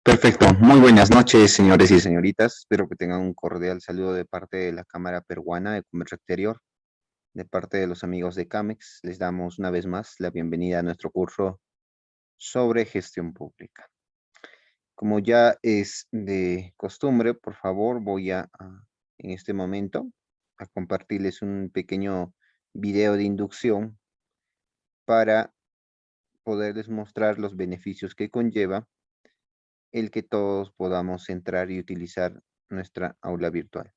Perfecto. Muy buenas noches, señores y señoritas. Espero que tengan un cordial saludo de parte de la Cámara Peruana de Comercio Exterior, de parte de los amigos de CAMEX. Les damos una vez más la bienvenida a nuestro curso sobre gestión pública. Como ya es de costumbre, por favor, voy en este momento a compartirles un pequeño video de inducción para poderles mostrar los beneficios que conlleva el que todos podamos entrar y utilizar nuestra aula virtual.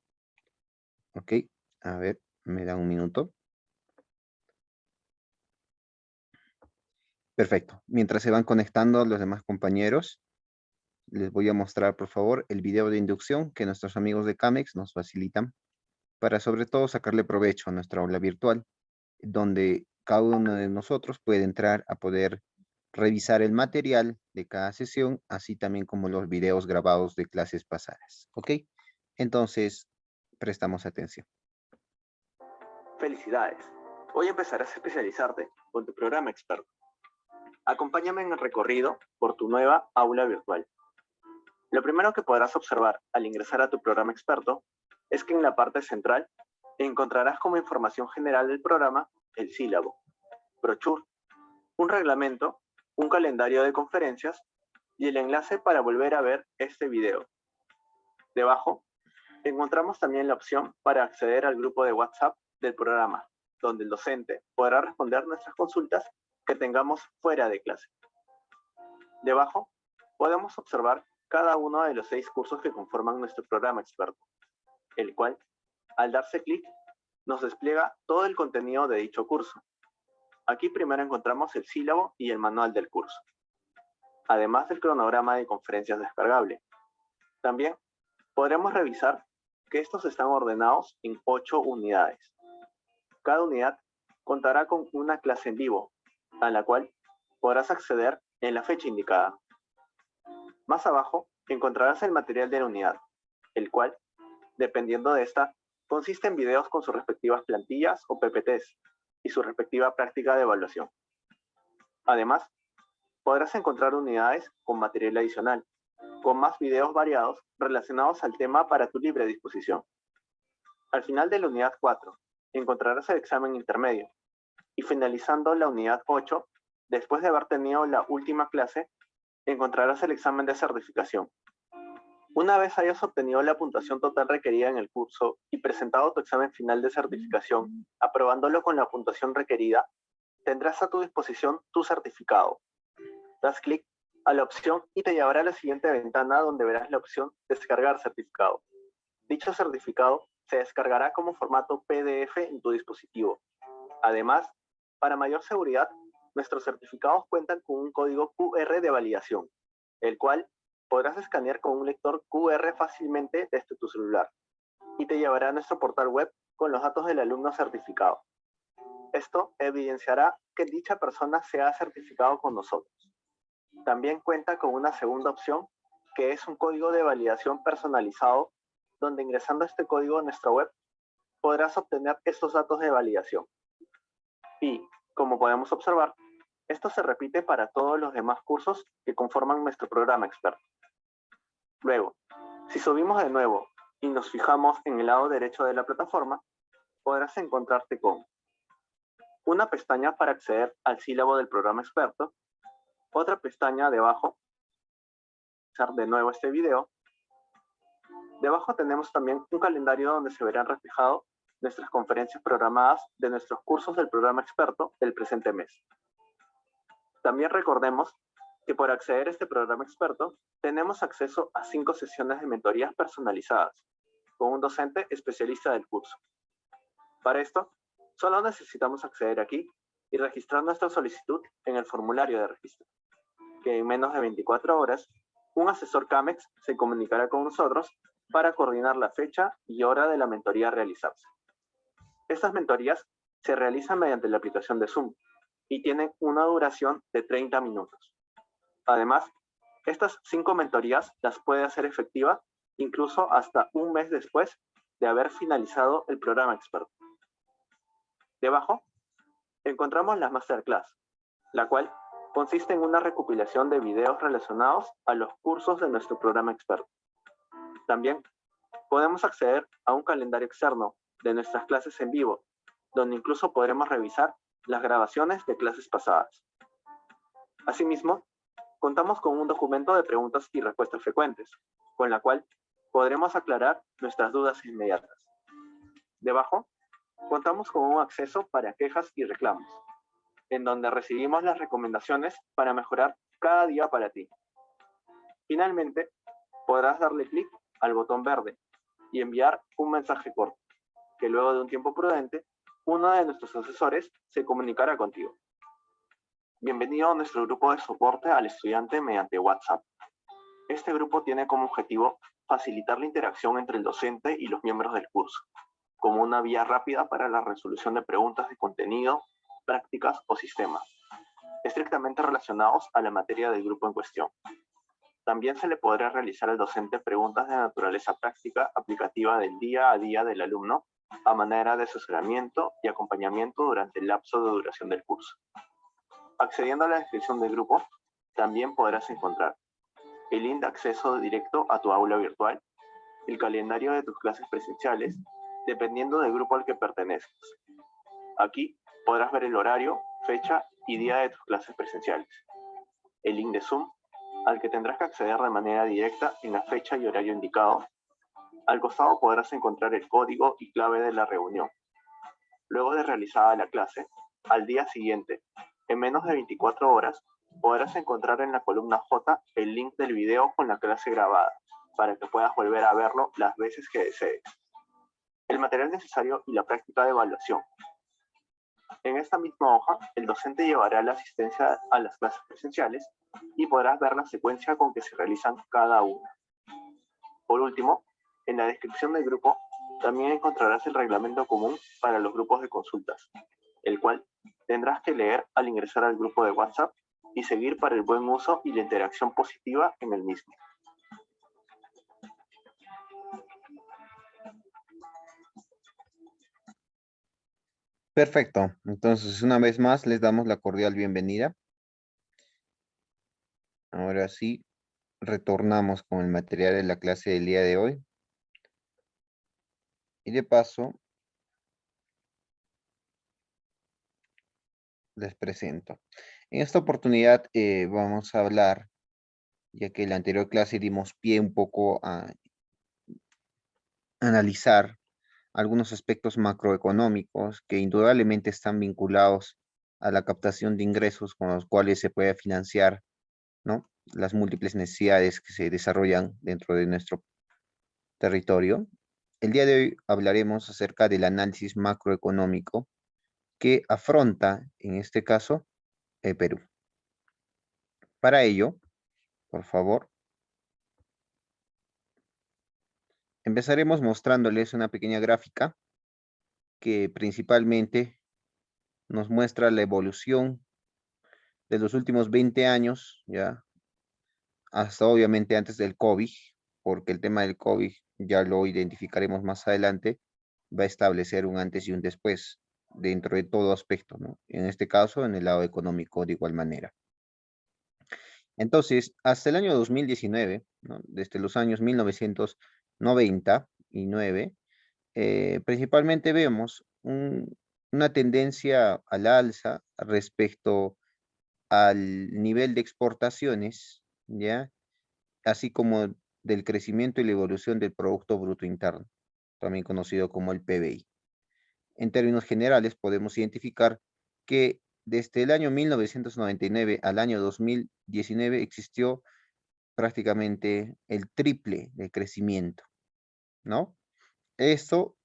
Ok, a ver, me da un minuto. Perfecto. Mientras se van conectando los demás compañeros, les voy a mostrar, por favor, el video de inducción que nuestros amigos de CAMEX nos facilitan para, sobre todo, sacarle provecho a nuestra aula virtual, donde cada uno de nosotros puede entrar a poder revisar el material de cada sesión, así también como los videos grabados de clases pasadas. ¿Ok? Entonces, prestamos atención. Felicidades. Hoy empezarás a especializarte con tu programa experto. Acompáñame en el recorrido por tu nueva aula virtual. Lo primero que podrás observar al ingresar a tu programa experto es que en la parte central encontrarás como información general del programa el sílabo, brochure, un reglamento, un calendario de conferencias y el enlace para volver a ver este video. Debajo encontramos también la opción para acceder al grupo de WhatsApp del programa, donde el docente podrá responder nuestras consultas que tengamos fuera de clase. Debajo podemos observar cada uno de los 6 cursos que conforman nuestro programa experto, el cual, al darse clic, nos despliega todo el contenido de dicho curso. Aquí primero encontramos el sílabo y el manual del curso, además del cronograma de conferencias descargable. También podremos revisar que estos están ordenados en 8 unidades. Cada unidad contará con una clase en vivo, a la cual podrás acceder en la fecha indicada. Más abajo encontrarás el material de la unidad, el cual, dependiendo de esta, consiste en videos con sus respectivas plantillas o PPTs y su respectiva práctica de evaluación. Además, podrás encontrar unidades con material adicional, con más videos variados relacionados al tema para tu libre disposición. Al final de la unidad 4, encontrarás el examen intermedio y finalizando la unidad 8, después de haber tenido la última clase, encontrarás el examen de certificación. Una vez hayas obtenido la puntuación total requerida en el curso y presentado tu examen final de certificación, aprobándolo con la puntuación requerida, tendrás a tu disposición tu certificado. Das clic a la opción y te llevará a la siguiente ventana donde verás la opción Descargar certificado. Dicho certificado se descargará como formato PDF en tu dispositivo. Además, para mayor seguridad, nuestros certificados cuentan con un código QR de validación, el cual podrás escanear con un lector QR fácilmente desde tu celular y te llevará a nuestro portal web con los datos del alumno certificado. Esto evidenciará que dicha persona se ha certificado con nosotros. También cuenta con una segunda opción, que es un código de validación personalizado, donde ingresando este código a nuestra web podrás obtener estos datos de validación. Y, como podemos observar, esto se repite para todos los demás cursos que conforman nuestro programa experto. Luego, si subimos de nuevo y nos fijamos en el lado derecho de la plataforma, podrás encontrarte con una pestaña para acceder al sílabo del programa experto, otra pestaña debajo, de nuevo este video. Debajo tenemos también un calendario donde se verán reflejados nuestras conferencias programadas de nuestros cursos del programa experto del presente mes. También recordemos que por acceder a este programa experto, tenemos acceso a 5 sesiones de mentorías personalizadas, con un docente especialista del curso. Para esto, solo necesitamos acceder aquí y registrar nuestra solicitud en el formulario de registro, que en menos de 24 horas, un asesor CAMEX se comunicará con nosotros para coordinar la fecha y hora de la mentoría a realizarse. Estas mentorías se realizan mediante la aplicación de Zoom y tienen una duración de 30 minutos. Además, estas 5 mentorías las puede hacer efectiva incluso hasta un mes después de haber finalizado el programa experto. Debajo encontramos la Masterclass, la cual consiste en una recopilación de videos relacionados a los cursos de nuestro programa experto. También podemos acceder a un calendario externo de nuestras clases en vivo, donde incluso podremos revisar las grabaciones de clases pasadas. Asimismo, contamos con un documento de preguntas y respuestas frecuentes, con la cual podremos aclarar nuestras dudas inmediatas. Debajo, contamos con un acceso para quejas y reclamos, en donde recibimos las recomendaciones para mejorar cada día para ti. Finalmente, podrás darle clic al botón verde y enviar un mensaje corto, que luego de un tiempo prudente, uno de nuestros asesores se comunicará contigo. Bienvenido a nuestro grupo de soporte al estudiante mediante WhatsApp. Este grupo tiene como objetivo facilitar la interacción entre el docente y los miembros del curso, como una vía rápida para la resolución de preguntas de contenido, prácticas o sistemas, estrictamente relacionados a la materia del grupo en cuestión. También se le podrá realizar al docente preguntas de naturaleza práctica aplicativa del día a día del alumno, a manera de asesoramiento y acompañamiento durante el lapso de duración del curso. Accediendo a la descripción del grupo, también podrás encontrar el link de acceso directo a tu aula virtual, el calendario de tus clases presenciales, dependiendo del grupo al que pertenezcas. Aquí podrás ver el horario, fecha y día de tus clases presenciales, el link de Zoom, al que tendrás que acceder de manera directa en la fecha y horario indicado. Al costado podrás encontrar el código y clave de la reunión. Luego de realizada la clase, al día siguiente, en menos de 24 horas, podrás encontrar en la columna J el link del video con la clase grabada, para que puedas volver a verlo las veces que desees. El material necesario y la práctica de evaluación. En esta misma hoja, el docente llevará la asistencia a las clases presenciales y podrás ver la secuencia con que se realizan cada una. Por último, en la descripción del grupo, también encontrarás el reglamento común para los grupos de consultas, el cual tendrás que leer al ingresar al grupo de WhatsApp y seguir para el buen uso y la interacción positiva en el mismo. Perfecto. Entonces, una vez más, les damos la cordial bienvenida. Ahora sí, retornamos con el material de la clase del día de hoy. Y de paso, les presento. En esta oportunidad vamos a hablar, ya que en la anterior clase dimos pie un poco a analizar algunos aspectos macroeconómicos que indudablemente están vinculados a la captación de ingresos con los cuales se puede financiar, ¿no?, las múltiples necesidades que se desarrollan dentro de nuestro territorio. El día de hoy hablaremos acerca del análisis macroeconómico que afronta, en este caso, el Perú. Para ello, por favor, empezaremos mostrándoles una pequeña gráfica que principalmente nos muestra la evolución de los últimos 20 años, ya, hasta obviamente antes del COVID, porque el tema del COVID ya lo identificaremos más adelante, va a establecer un antes y un después dentro de todo aspecto, ¿no? En este caso, en el lado económico de igual manera. Entonces, hasta el año 2019, ¿no?, desde los años 1999, principalmente vemos una tendencia al alza respecto al nivel de exportaciones, ¿ya?, así como del crecimiento y la evolución del Producto Bruto Interno, también conocido como el PBI. En términos generales, podemos identificar que desde el año 1999 al año 2019 existió prácticamente el triple de crecimiento, ¿no? Esto,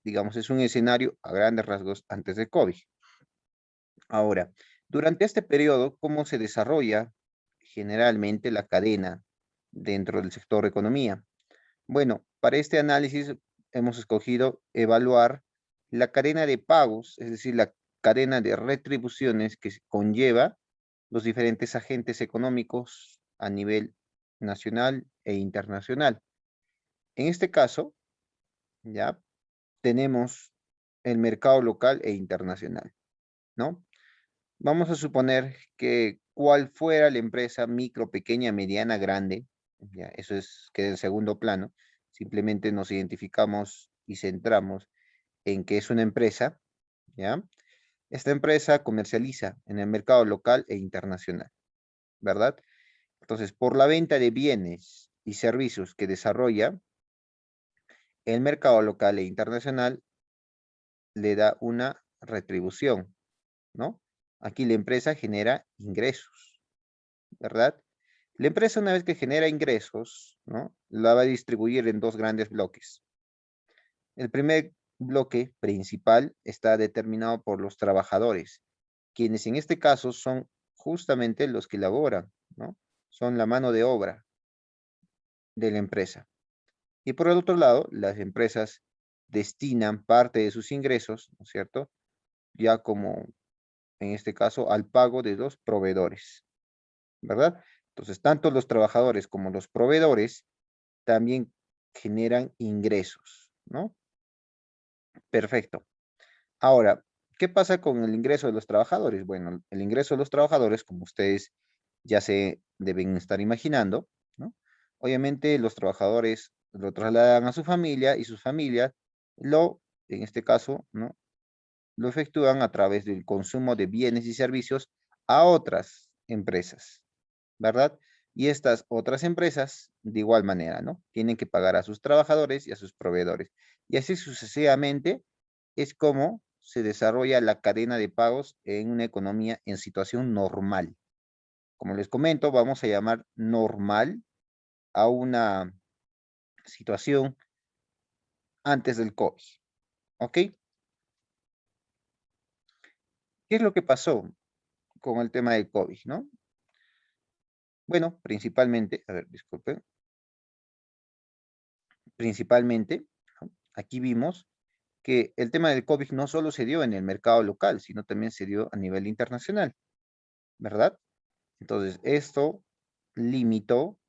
digamos, es un escenario a grandes rasgos antes de COVID. Ahora, durante este periodo, ¿cómo se desarrolla generalmente la cadena dentro del sector economía? Bueno, para este análisis hemos escogido evaluar la cadena de pagos, es decir, la cadena de retribuciones que conlleva los diferentes agentes económicos a nivel nacional e internacional. En este caso, ¿ya? Tenemos el mercado local e internacional, ¿no? Vamos a suponer que cual fuera la empresa micro, pequeña, mediana, grande, ya, eso es que el segundo plano, simplemente nos identificamos y centramos en que es una empresa, ¿ya? Esta empresa comercializa en el mercado local e internacional, ¿verdad? Entonces, por la venta de bienes y servicios que desarrolla, el mercado local e internacional le da una retribución, ¿no? Aquí la empresa genera ingresos, ¿verdad? La empresa una vez que genera ingresos, ¿no? La va a distribuir en dos grandes bloques. El primer bloque principal está determinado por los trabajadores, quienes en este caso son justamente los que laboran, ¿no? Son la mano de obra de la empresa. Y por el otro lado, las empresas destinan parte de sus ingresos, ¿no es cierto? Ya como en este caso al pago de los proveedores, ¿verdad? Entonces, tanto los trabajadores como los proveedores también generan ingresos, ¿no? Perfecto. Ahora, ¿qué pasa con el ingreso de los trabajadores? Bueno, el ingreso de los trabajadores, como ustedes ya se deben estar imaginando, ¿no? Obviamente los trabajadores lo trasladan a su familia y sus familias en este caso, ¿no? Lo efectúan a través del consumo de bienes y servicios a otras empresas, ¿verdad? Y estas otras empresas, de igual manera, ¿no? Tienen que pagar a sus trabajadores y a sus proveedores. Y así sucesivamente es como se desarrolla la cadena de pagos en una economía en situación normal. Como les comento, vamos a llamar normal a una situación antes del COVID, ¿ok? ¿Qué es lo que pasó con el tema del COVID, no? Bueno, principalmente, a ver, disculpen, principalmente, ¿no? Aquí vimos que el tema del COVID no solo se dio en el mercado local, sino también se dio a nivel internacional, ¿verdad? Entonces, esto limitó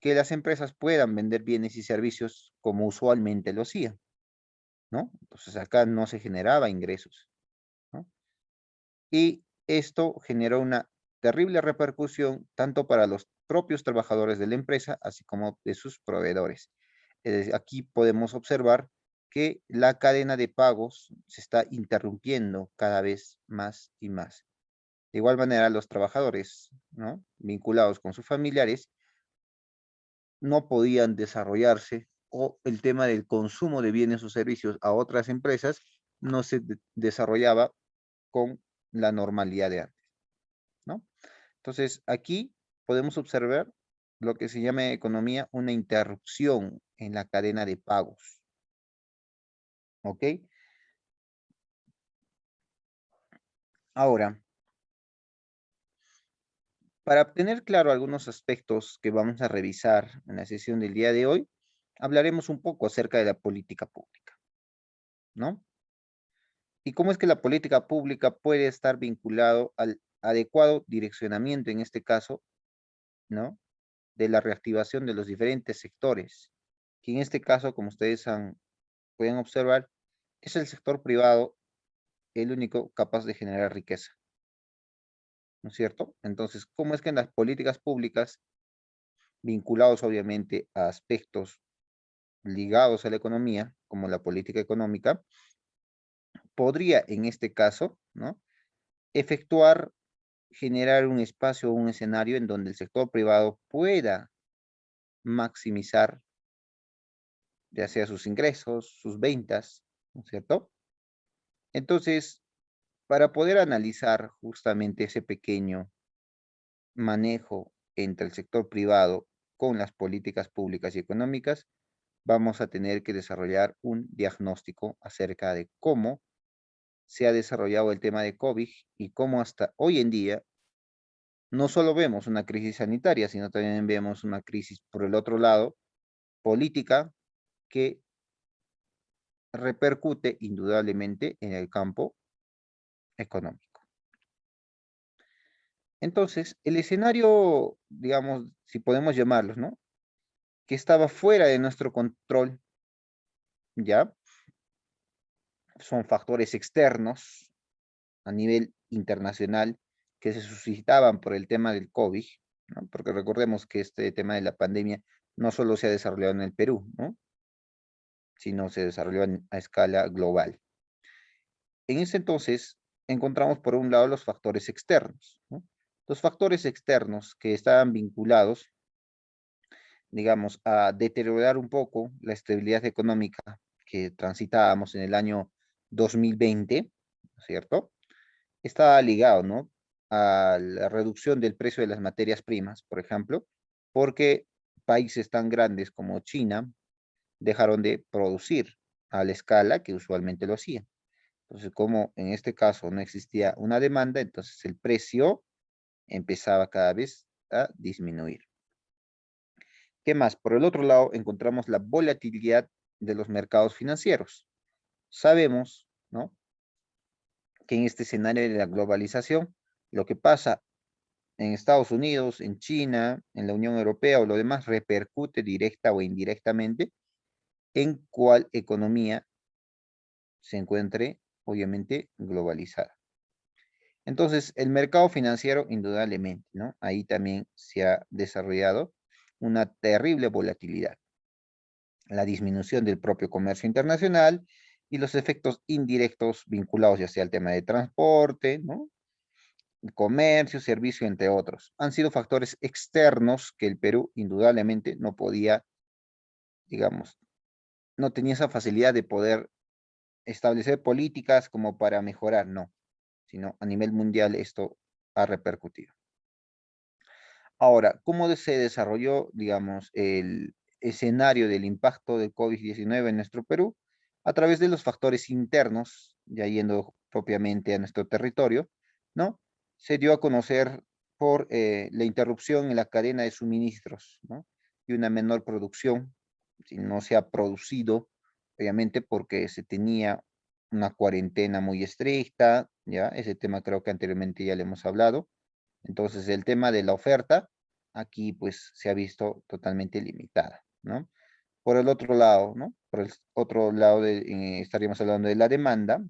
que las empresas puedan vender bienes y servicios como usualmente lo hacían, ¿no? Entonces, acá no se generaba ingresos, ¿no? Y esto generó una terrible repercusión tanto para los propios trabajadores de la empresa, así como de sus proveedores. Aquí podemos observar que la cadena de pagos se está interrumpiendo cada vez más y más. De igual manera, los trabajadores, ¿no? Vinculados con sus familiares no podían desarrollarse o el tema del consumo de bienes o servicios a otras empresas no se desarrollaba con la normalidad de antes, ¿no? Entonces, aquí podemos observar lo que se llama en economía una interrupción en la cadena de pagos, ¿ok? Ahora, para tener claro algunos aspectos que vamos a revisar en la sesión del día de hoy, hablaremos un poco acerca de la política pública, ¿no? Y cómo es que la política pública puede estar vinculado al adecuado direccionamiento, en este caso, ¿no? De la reactivación de los diferentes sectores, que en este caso, como ustedes pueden observar, es el sector privado el único capaz de generar riqueza, ¿no es cierto? Entonces, ¿cómo es que en las políticas públicas, vinculados obviamente a aspectos ligados a la economía, como la política económica, podría en este caso, ¿no? Efectuar, generar un espacio o un escenario en donde el sector privado pueda maximizar ya sea sus ingresos, sus ventas, ¿no es cierto? Entonces, para poder analizar justamente ese pequeño manejo entre el sector privado con las políticas públicas y económicas, vamos a tener que desarrollar un diagnóstico acerca de cómo se ha desarrollado el tema de COVID y cómo hasta hoy en día no solo vemos una crisis sanitaria, sino también vemos una crisis por el otro lado política que repercute indudablemente en el campo económico. Entonces, el escenario, digamos, si podemos llamarlos, ¿no? Que estaba fuera de nuestro control, ¿ya? Son factores externos a nivel internacional que se suscitaban por el tema del COVID, ¿no? Porque recordemos que este tema de la pandemia no solo se ha desarrollado en el Perú, ¿no? Sino se desarrolló a escala global. En ese entonces, encontramos por un lado los factores externos, ¿no? Los factores externos que estaban vinculados, digamos, a deteriorar un poco la estabilidad económica que transitábamos en el año 2020, ¿cierto? Estaba ligado, ¿no? A la reducción del precio de las materias primas, por ejemplo, porque países tan grandes como China dejaron de producir a la escala que usualmente lo hacían. Entonces, como en este caso no existía una demanda, entonces el precio empezaba cada vez a disminuir. ¿Qué más? Por el otro lado, encontramos la volatilidad de los mercados financieros. Sabemos, ¿no? Que en este escenario de la globalización, lo que pasa en Estados Unidos, en China, en la Unión Europea o lo demás repercute directa o indirectamente en cuál economía se encuentre, obviamente, globalizada. Entonces, el mercado financiero, indudablemente, ¿no? Ahí también se ha desarrollado una terrible volatilidad. La disminución del propio comercio internacional y los efectos indirectos vinculados ya sea al tema de transporte, ¿no? Comercio, servicio, entre otros. Han sido factores externos que el Perú indudablemente no podía, digamos, no tenía esa facilidad de poder establecer políticas como para mejorar, no, sino a nivel mundial esto ha repercutido. Ahora, ¿cómo se desarrolló, digamos, el escenario del impacto del COVID-19 en nuestro Perú? A través de los factores internos, ya yendo propiamente a nuestro territorio, ¿no? Se dio a conocer por la interrupción en la cadena de suministros, ¿no? Y una menor producción, si no se ha producido, obviamente porque se tenía una cuarentena muy estricta, ¿ya? Ese tema creo que anteriormente ya le hemos hablado. Entonces, el tema de la oferta, aquí pues se ha visto totalmente limitada, ¿no? Por el otro lado, ¿no? Por el otro lado estaríamos hablando de la demanda,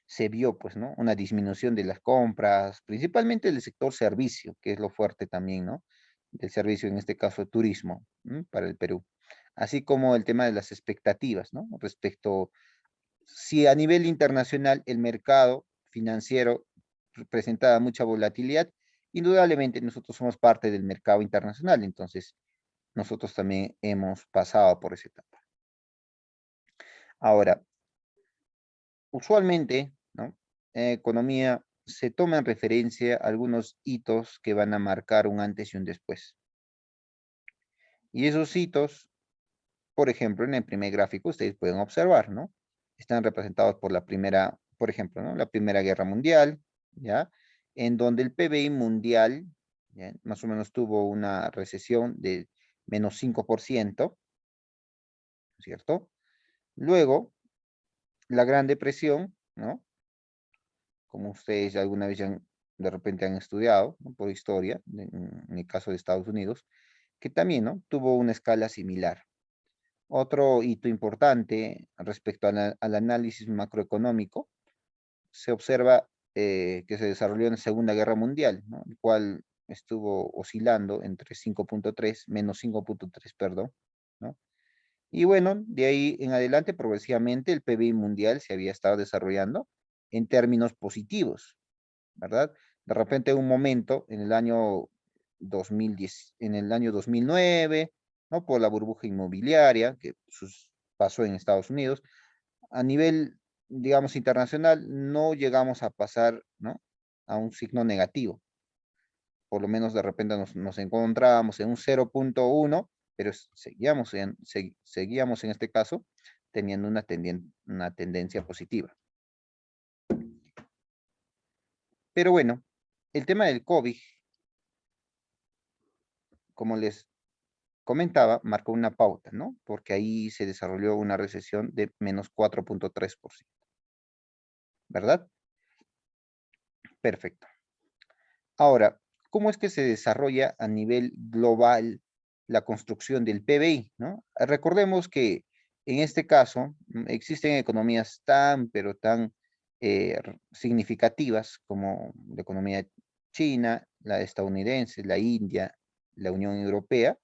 se vio pues, ¿no? Una disminución de las compras, principalmente del sector servicio, que es lo fuerte también, ¿no? Del servicio, en este caso, turismo, ¿m? Para el Perú. Así como el tema de las expectativas, ¿no? Respecto, si a nivel internacional el mercado financiero presentaba mucha volatilidad, indudablemente nosotros somos parte del mercado internacional, entonces nosotros también hemos pasado por esa etapa. Ahora, usualmente, ¿no? En economía se toma en referencia algunos hitos que van a marcar un antes y un después. Y esos hitos, por ejemplo, en el primer gráfico ustedes pueden observar, ¿no? Están representados por la primera, por ejemplo, ¿no? La Primera Guerra Mundial, ¿ya? En donde el PBI mundial, ¿ya? Más o menos tuvo una recesión de menos 5%, ¿cierto? Luego, la Gran Depresión, ¿no? Como ustedes alguna vez de repente han estudiado, ¿no? Por historia, en el caso de Estados Unidos, que también, ¿no? Tuvo una escala similar. Otro hito importante respecto al análisis macroeconómico, se observa que se desarrolló en la Segunda Guerra Mundial, ¿no? El cual estuvo oscilando entre 5.3, menos 5.3, perdón, ¿no? Y bueno, de ahí en adelante, progresivamente, el PBI mundial se había estado desarrollando en términos positivos, ¿verdad? De repente, un momento en el año 2010, en el año 2009, ¿no? Por la burbuja inmobiliaria que pasó en Estados Unidos, a nivel, digamos, internacional, no llegamos a pasar, ¿no? A un signo negativo. Por lo menos de repente nos encontrábamos en un 0.1, pero seguíamos en este caso teniendo una tendencia positiva. Pero bueno, el tema del COVID, como les comentaba, marcó una pauta, ¿no? Porque ahí se desarrolló una recesión de menos 4.3%, ¿verdad? Perfecto. Ahora, ¿cómo es que se desarrolla a nivel global la construcción del PBI, ¿no? Recordemos que En este caso, existen economías tan, pero tan significativas como la economía china, la estadounidense, la India, la Unión Europea,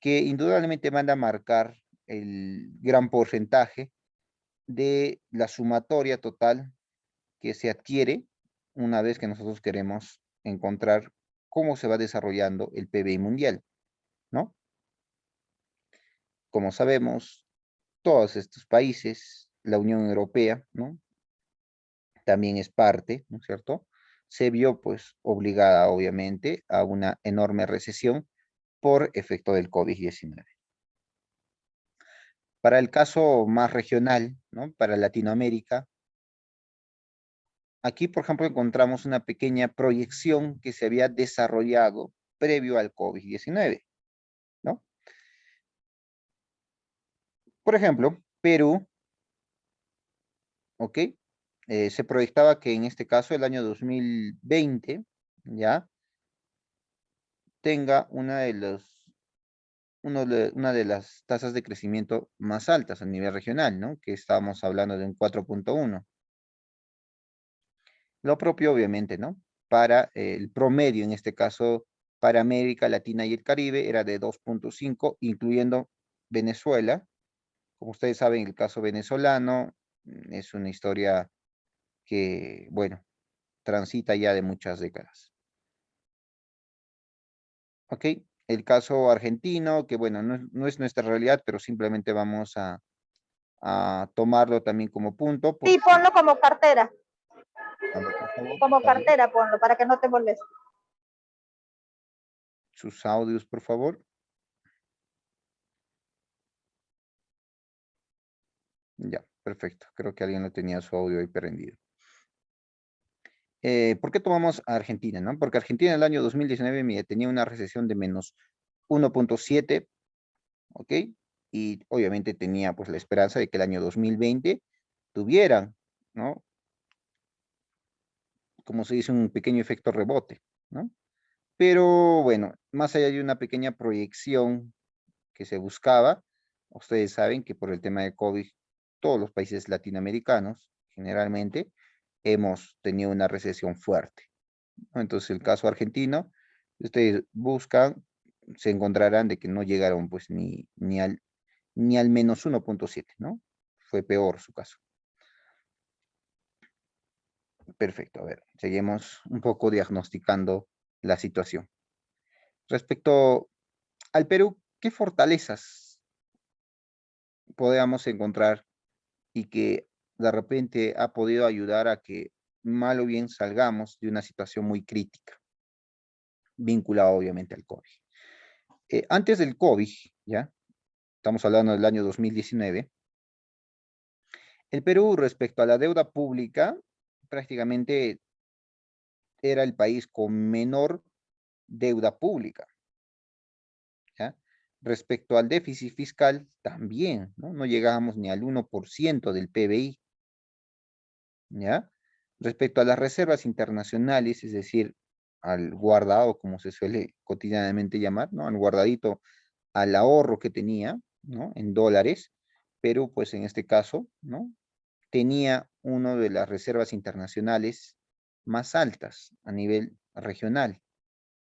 que indudablemente van a marcar el gran porcentaje de la sumatoria total que se adquiere una vez que nosotros queremos encontrar cómo se va desarrollando el PBI mundial, ¿no? Como sabemos, todos estos países, la Unión Europea, ¿no? También es parte, ¿no es cierto? Se vio pues obligada obviamente a una enorme recesión por efecto del COVID-19. Para el caso más regional, ¿no? Para Latinoamérica, aquí, por ejemplo, encontramos una pequeña proyección que se había desarrollado previo al COVID-19, ¿no? Por ejemplo, Perú, ¿ok? Se proyectaba que en este caso el año 2020, ¿ya? Tenga una de las tasas de crecimiento más altas a nivel regional, ¿no? Que estábamos hablando de un 4.1. Lo propio, obviamente, ¿no? Para el promedio, en este caso, para América Latina y el Caribe, era de 2.5, incluyendo Venezuela. Como ustedes saben, el caso venezolano es una historia que, bueno, transita ya de muchas décadas. ¿Ok? El caso argentino, que bueno, no es nuestra realidad, pero simplemente vamos a tomarlo también como punto. Sí, ponlo como cartera. A ver, por favor, Como cartera ponlo, para que no te moleste. sus audios, por favor. Ya, perfecto. Creo que alguien no tenía su audio ahí prendido. ¿Por qué tomamos a Argentina, no? Porque Argentina en el año 2019 mira, tenía una recesión de menos 1.7, ¿ok? Y obviamente tenía pues la esperanza de que el año 2020 tuvieran, ¿no? Como se dice, un pequeño efecto rebote, ¿no? Pero bueno, más allá de una pequeña proyección que se buscaba, ustedes saben que por el tema de COVID, todos los países latinoamericanos, generalmente, hemos tenido una recesión fuerte, ¿no? Entonces, el caso argentino, ustedes buscan, se encontrarán de que no llegaron pues ni al menos 1.7, ¿no? Fue peor su caso. Perfecto, a ver, seguimos un poco diagnosticando la situación. Respecto al Perú, ¿qué fortalezas podemos encontrar y que de repente ha podido ayudar a que mal o bien salgamos de una situación muy crítica, vinculada obviamente al COVID? Antes del COVID, ¿ya? Estamos hablando del año 2019, el Perú respecto a la deuda pública prácticamente era el país con menor deuda pública, ¿ya? Respecto al déficit fiscal también, ¿no? No llegábamos ni al 1% del PBI, ¿ya? Respecto a las reservas internacionales, es decir, al guardado, como se suele cotidianamente llamar, ¿no? Al guardadito, al ahorro que tenía, ¿no? En dólares, Perú, pues en este caso, ¿no? Tenía una de las reservas internacionales más altas a nivel regional,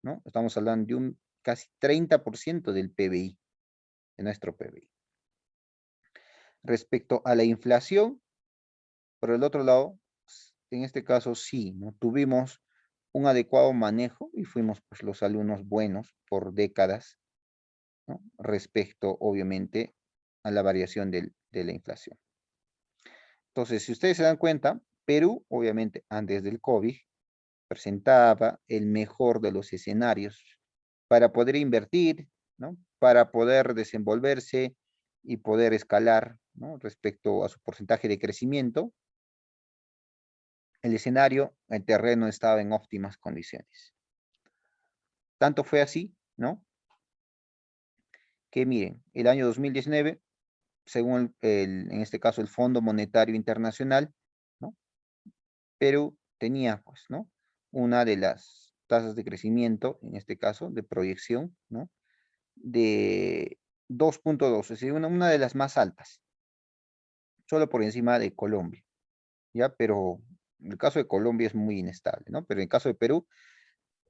¿no? Estamos hablando de un casi 30% del PBI, de nuestro PBI. Respecto a la inflación, por el otro lado, en este caso sí, ¿no? Tuvimos un adecuado manejo y fuimos pues los alumnos buenos por décadas, ¿no? Respecto, obviamente, a la variación de la inflación. Entonces, si ustedes se dan cuenta, Perú, obviamente, antes del COVID, presentaba el mejor de los escenarios para poder invertir, ¿no? Para poder desenvolverse y poder escalar, ¿no? Respecto a su porcentaje de crecimiento. El escenario, el terreno estaba en óptimas condiciones. Tanto fue así, ¿no? Que miren, el año 2019, según en este caso el Fondo Monetario Internacional, ¿no? Perú tenía, pues, ¿no? Una de las tasas de crecimiento, en este caso, de proyección, ¿no? De 2.2, es decir, una de las más altas, solo por encima de Colombia, ¿ya? Pero el caso de Colombia es muy inestable, ¿no? Pero en el caso de Perú,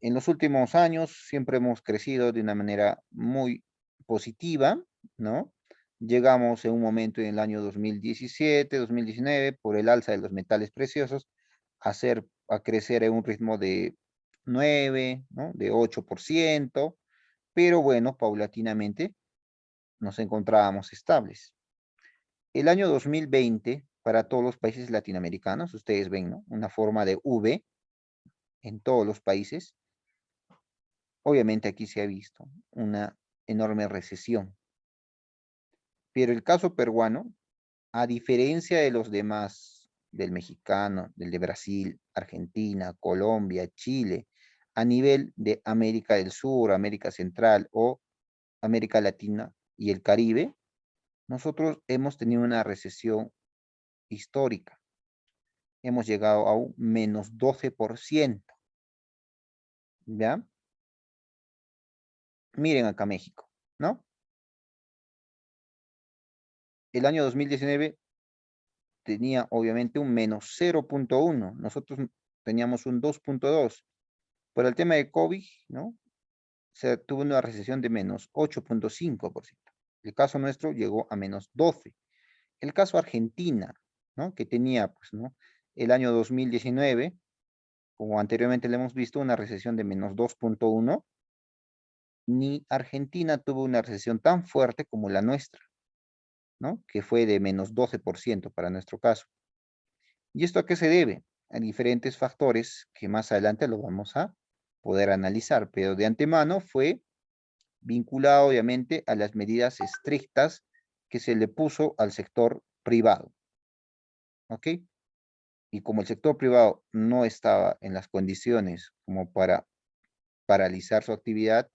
en los últimos años siempre hemos crecido de una manera muy positiva, ¿no? Llegamos en un momento en el año 2017, 2019, por el alza de los metales preciosos, a crecer en un ritmo de 9, ¿no? De 8%, pero bueno, paulatinamente nos encontrábamos estables. El año 2020, para todos los países latinoamericanos, ustedes ven, ¿no? Una forma de V en todos los países. Obviamente aquí se ha visto una enorme recesión. Pero el caso peruano, a diferencia de los demás, del mexicano, del de Brasil, Argentina, Colombia, Chile, a nivel de América del Sur, América Central o América Latina y el Caribe, nosotros hemos tenido una recesión histórica. Hemos llegado a un menos 12%. ¿Ya? Miren acá México, ¿no? El año 2019 tenía obviamente un menos 0.1. Nosotros teníamos un 2.2. Por el tema de COVID, ¿no? Se tuvo una recesión de menos 8.5%. El caso nuestro llegó a menos 12. El caso Argentina, ¿no? Que tenía, pues, ¿no? El año 2019, como anteriormente le hemos visto, una recesión de menos 2.1. Ni Argentina tuvo una recesión tan fuerte como la nuestra, ¿no? Que fue de menos 12% para nuestro caso. ¿Y esto a qué se debe? A diferentes factores que más adelante lo vamos a poder analizar, pero de antemano fue vinculado obviamente a las medidas estrictas que se le puso al sector privado. ¿Ok? Y como el sector privado no estaba en las condiciones como para paralizar su actividad,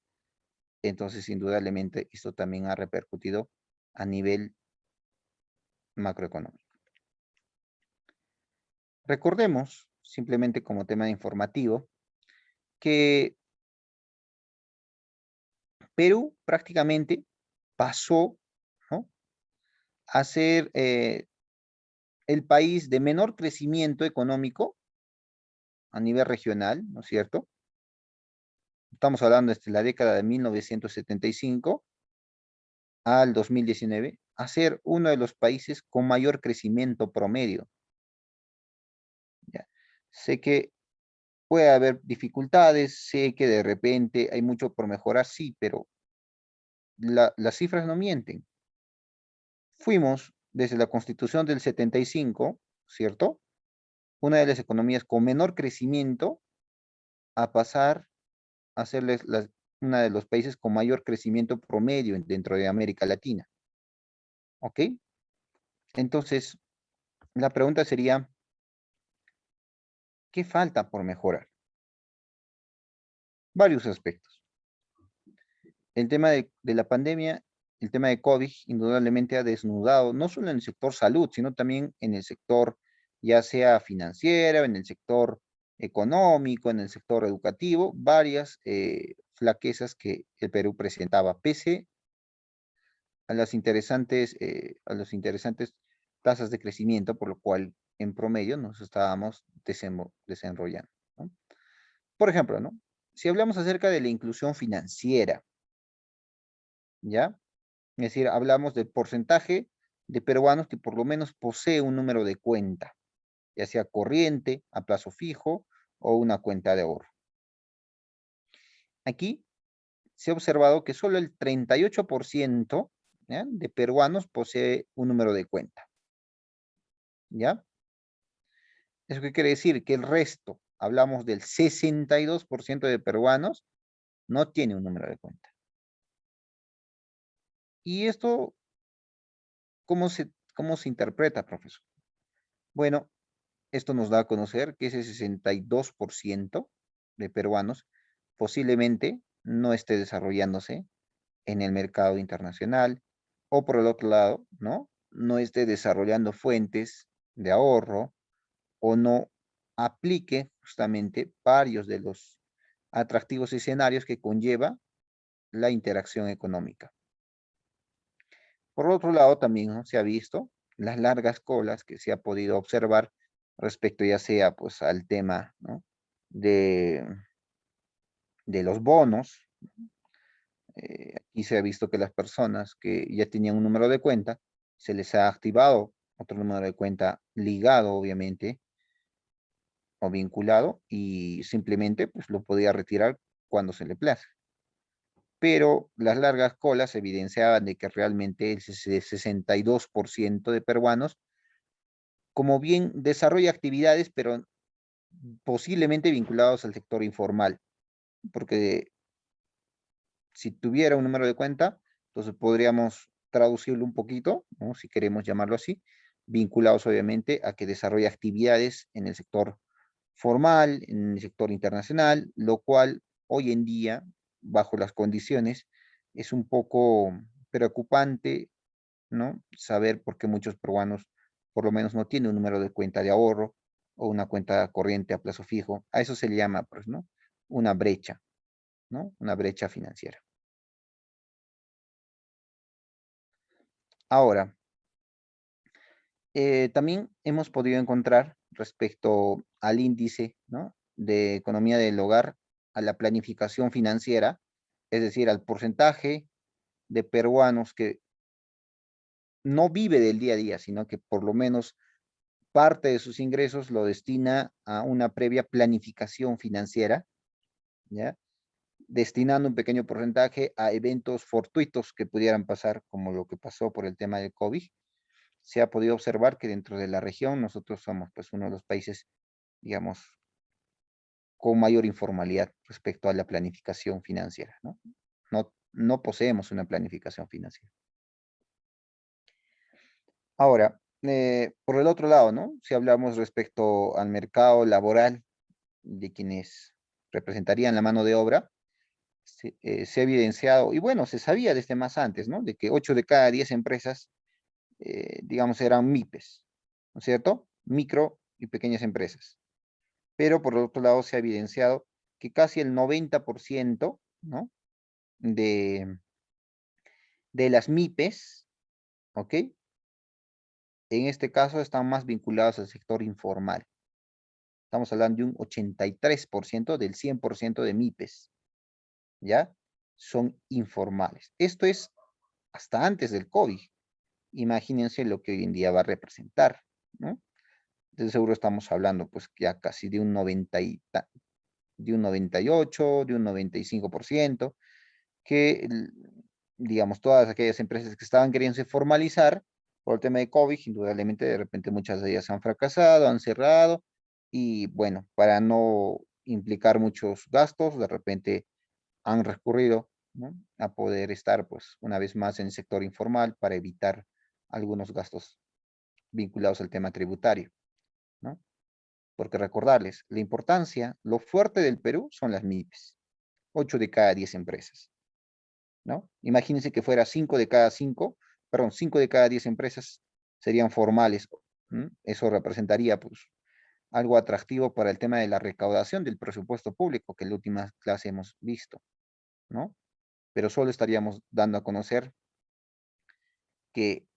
entonces indudablemente esto también ha repercutido a nivel macroeconómico. Recordemos, simplemente como tema informativo, que Perú prácticamente pasó, ¿no?, a ser el país de menor crecimiento económico a nivel regional, ¿no es cierto? Estamos hablando desde la década de 1975 al 2019, a ser uno de los países con mayor crecimiento promedio. ¿Ya? Sé que puede haber dificultades, sé que de repente hay mucho por mejorar, sí, pero las cifras no mienten. Fuimos desde la Constitución del 75, ¿cierto? Una de las economías con menor crecimiento a pasar a ser una de los países con mayor crecimiento promedio dentro de América Latina. ¿Ok? Entonces, la pregunta sería, ¿qué falta por mejorar? Varios aspectos. El tema de la pandemia, el tema de COVID, indudablemente ha desnudado, no solo en el sector salud, sino también en el sector, ya sea financiero, en el sector económico, en el sector educativo, varias flaquezas que el Perú presentaba, pese a a los interesantes tasas de crecimiento, por lo cual en promedio nos estábamos desenrollando, ¿no? Por ejemplo, ¿no? Si hablamos acerca de la inclusión financiera, ¿ya? Es decir, hablamos del porcentaje de peruanos que por lo menos posee un número de cuenta, ya sea corriente, a plazo fijo o una cuenta de ahorro. Aquí se ha observado que solo el 38%, ¿ya?, de peruanos posee un número de cuenta. ¿Ya? ¿Eso qué quiere decir? Que el resto, hablamos del 62% de peruanos, no tiene un número de cuenta. ¿Y esto cómo se interpreta, profesor? Bueno, esto nos da a conocer que ese 62% de peruanos posiblemente no esté desarrollándose en el mercado internacional, o por el otro lado, ¿no? No esté desarrollando fuentes de ahorro o no aplique justamente varios de los atractivos escenarios que conlleva la interacción económica. Por otro lado, también, ¿no?, se ha visto las largas colas que se ha podido observar respecto ya sea pues al tema, ¿no?, de los bonos. Aquí se ha visto que las personas que ya tenían un número de cuenta, se les ha activado otro número de cuenta ligado, obviamente, o vinculado, y simplemente pues lo podía retirar cuando se le plazca. Pero las largas colas evidenciaban de que realmente el 62% de peruanos, como bien desarrolla actividades, pero posiblemente vinculados al sector informal, porque si tuviera un número de cuenta, entonces podríamos traducirlo un poquito, ¿no?, si queremos llamarlo así, vinculados obviamente a que desarrolla actividades en el sector formal, en el sector internacional, lo cual hoy en día, bajo las condiciones, es un poco preocupante, ¿no?, saber por qué muchos peruanos por lo menos no tienen un número de cuenta de ahorro o una cuenta corriente a plazo fijo. A eso se le llama, pues, ¿no?, una brecha, ¿no?, una brecha financiera. Ahora, también hemos podido encontrar respecto al índice, ¿no?, de economía del hogar, a la planificación financiera, es decir, al porcentaje de peruanos que no vive del día a día, sino que por lo menos parte de sus ingresos lo destina a una previa planificación financiera, ¿ya? Destinando un pequeño porcentaje a eventos fortuitos que pudieran pasar, como lo que pasó por el tema del COVID. Se ha podido observar que dentro de la región nosotros somos pues uno de los países, digamos, con mayor informalidad respecto a la planificación financiera, ¿no? No poseemos una planificación financiera. Ahora, por el otro lado, ¿no?, si hablamos respecto al mercado laboral de quienes representarían la mano de obra, se ha evidenciado, y bueno, se sabía desde más antes, ¿no?, de que 8 de cada 10 empresas, digamos, eran MIPES, ¿no es cierto? Micro y pequeñas empresas. Pero por otro lado se ha evidenciado que casi el 90%, ¿no?, de las MIPES, ¿ok?, en este caso están más vinculados al sector informal. Estamos hablando de un 83% del 100% de MIPES, ¿ya? Son informales. Esto es hasta antes del COVID. Imagínense lo que hoy en día va a representar, ¿no? De seguro estamos hablando pues ya casi de un 98, de un 95%, que digamos todas aquellas empresas que estaban queriéndose formalizar por el tema de COVID, indudablemente de repente muchas de ellas han fracasado, han cerrado, y bueno, para no implicar muchos gastos, de repente han recurrido, ¿no?, a poder estar pues una vez más en el sector informal para evitar algunos gastos vinculados al tema tributario, ¿no? Porque recordarles, la importancia, lo fuerte del Perú son las MIPES, 8 de cada 10 empresas, ¿no? Imagínense que fuera 5 de cada 5, perdón, 5 de cada 10 empresas serían formales. Eso representaría pues algo atractivo para el tema de la recaudación del presupuesto público que en la última clase hemos visto, ¿no? Pero solo estaríamos dando a conocer que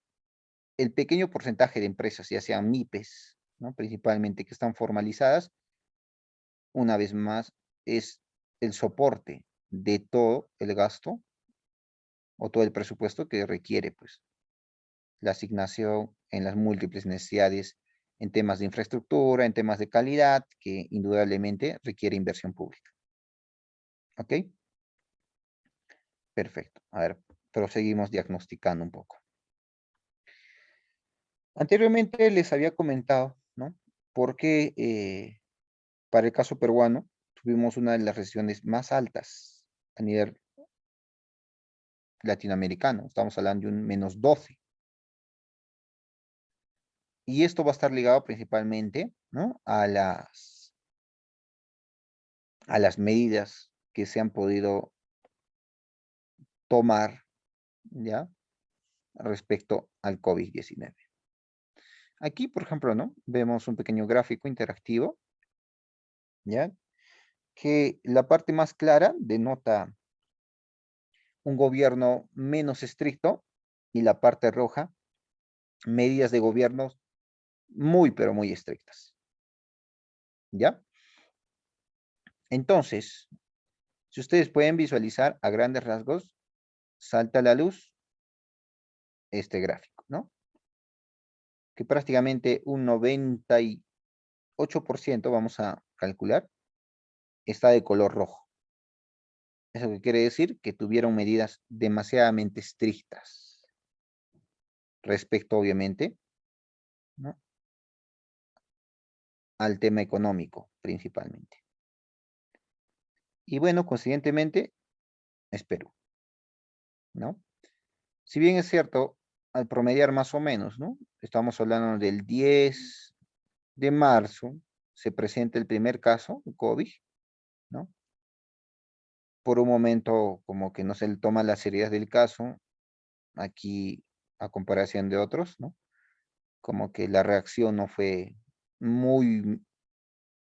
el pequeño porcentaje de empresas, ya sean MIPES, ¿no?, principalmente, que están formalizadas, una vez más, es el soporte de todo el gasto o todo el presupuesto que requiere, pues, la asignación en las múltiples necesidades en temas de infraestructura, en temas de calidad, que indudablemente requiere inversión pública. ¿Ok? Perfecto. A ver, proseguimos diagnosticando un poco. Anteriormente les había comentado, ¿no?, por qué para el caso peruano tuvimos una de las recesiones más altas a nivel latinoamericano. Estamos hablando de un -12. Y esto va a estar ligado principalmente, ¿no?, a las medidas que se han podido tomar, ¿ya?, respecto al COVID-19. Aquí, por ejemplo, ¿no?, vemos un pequeño gráfico interactivo, ¿ya?, que la parte más clara denota un gobierno menos estricto y la parte roja medidas de gobierno muy, pero muy estrictas. ¿Ya? Entonces, si ustedes pueden visualizar a grandes rasgos, salta a la luz este gráfico, ¿no? Que prácticamente un 98%, vamos a calcular, está de color rojo. Eso que quiere decir que tuvieron medidas demasiadamente estrictas respecto, obviamente, ¿no?, al tema económico, principalmente. Y bueno, consiguientemente, es Perú, ¿no? Si bien es cierto, al promediar más o menos, ¿no? Estamos hablando del 10 de marzo, se presenta el primer caso de COVID, ¿no? Por un momento, como que no se le toma la seriedad del caso, aquí a comparación de otros, ¿no? Como que la reacción no fue muy,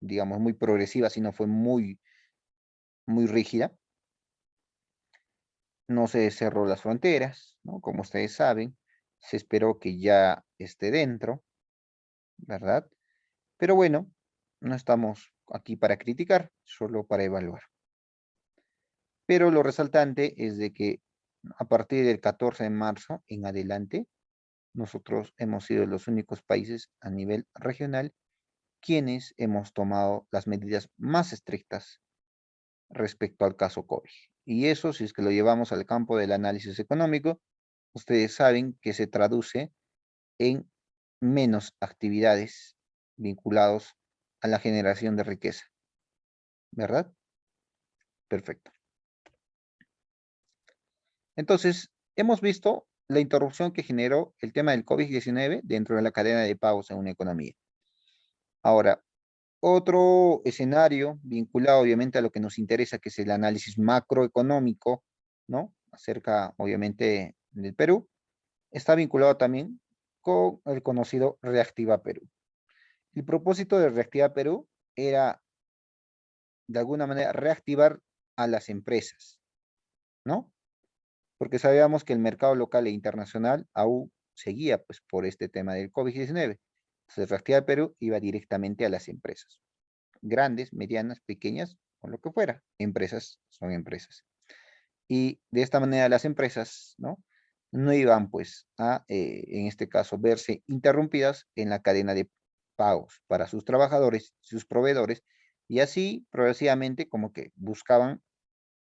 digamos, muy progresiva, sino fue muy, muy rígida. No se cerró las fronteras, ¿no? Como ustedes saben, se esperó que ya esté dentro, ¿verdad? Pero bueno, no estamos aquí para criticar, solo para evaluar. Pero lo resaltante es de que a partir del 14 de marzo en adelante, nosotros hemos sido los únicos países a nivel regional quienes hemos tomado las medidas más estrictas respecto al caso COVID. Y eso, si es que lo llevamos al campo del análisis económico, ustedes saben que se traduce en menos actividades vinculados a la generación de riqueza, ¿verdad? Perfecto. Entonces, hemos visto la interrupción que generó el tema del COVID-19 dentro de la cadena de pagos en una economía. Ahora, otro escenario vinculado obviamente a lo que nos interesa, que es el análisis macroeconómico, ¿no? Acerca, obviamente, del Perú, está vinculado también con el conocido Reactiva Perú. El propósito de Reactiva Perú era, de alguna manera, reactivar a las empresas, ¿no? Porque sabíamos que el mercado local e internacional aún seguía, pues, por este tema del COVID-19. Entonces, Reactiva Perú iba directamente a las empresas, grandes, medianas, pequeñas, o lo que fuera. Empresas son empresas. Y de esta manera las empresas, ¿no?, no iban pues a, en este caso, verse interrumpidas en la cadena de pagos para sus trabajadores, sus proveedores, y así progresivamente como que buscaban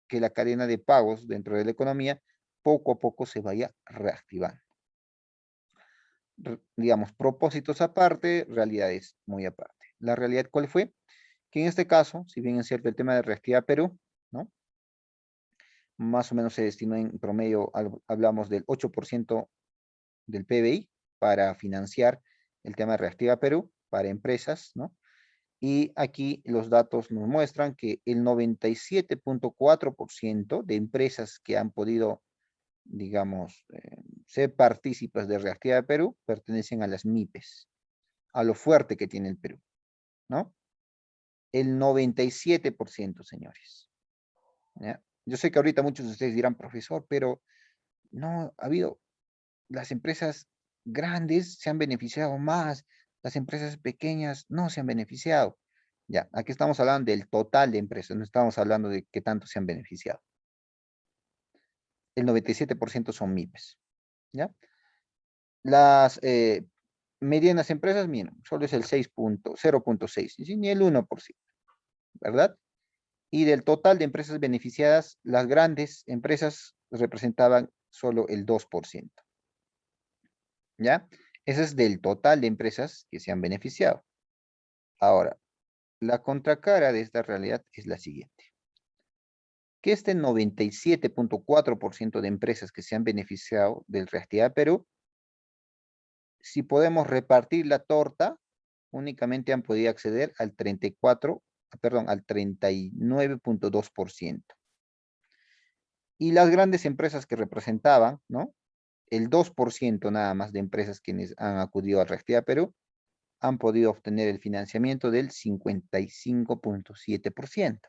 que la cadena de pagos dentro de la economía poco a poco se vaya reactivando. Digamos, propósitos aparte, realidades muy aparte. La realidad, ¿cuál fue? Que en este caso, si bien es cierto el tema de Reactiva Perú, ¿no?, más o menos se destinó en promedio, hablamos del 8% del PBI para financiar el tema de Reactiva Perú para empresas, ¿no? Y aquí los datos nos muestran que el 97.4% de empresas que han podido, digamos, ser partícipes de Reactiva Perú pertenecen a las MIPES, a lo fuerte que tiene el Perú, ¿no? El 97%, señores. ¿Ya? Yo sé que ahorita muchos de ustedes dirán, profesor, pero no ha habido, las empresas grandes se han beneficiado más, las empresas pequeñas no se han beneficiado. Ya, aquí estamos hablando del total de empresas, no estamos hablando de qué tanto se han beneficiado. El 97% son MIPES, ¿ya? Las medianas empresas, miren, solo es el 0.6, ni el 1%, ¿verdad? Y del total de empresas beneficiadas, las grandes empresas representaban solo el 2%. ¿Ya? Ese es del total de empresas que se han beneficiado. Ahora, la contracara de esta realidad es la siguiente. Que este 97.4% de empresas que se han beneficiado del Reactiva Perú, si podemos repartir la torta, únicamente han podido acceder al 39.2%. Y las grandes empresas que representaban, ¿no?, el 2% nada más de empresas quienes han acudido al Reactiva Perú, han podido obtener el financiamiento del 55.7%.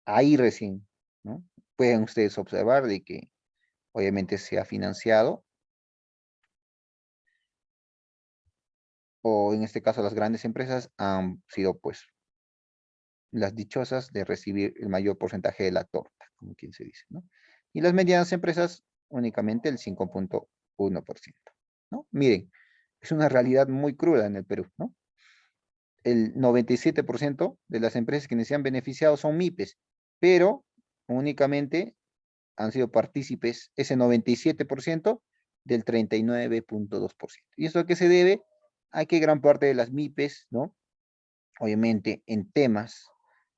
Ahí recién, ¿no?, pueden ustedes observar de que obviamente se ha financiado o en este caso las grandes empresas, han sido pues las dichosas de recibir el mayor porcentaje de la torta, como quien se dice, ¿no? Y las medianas empresas únicamente el 5,1%, ¿no? Miren, es una realidad muy cruda en el Perú, ¿no? El 97% de las empresas que se han beneficiado son MIPES, pero únicamente han sido partícipes ese 97% del 39,2%. ¿Y esto a qué se debe? A que gran parte de las MIPES, ¿no? Obviamente en temas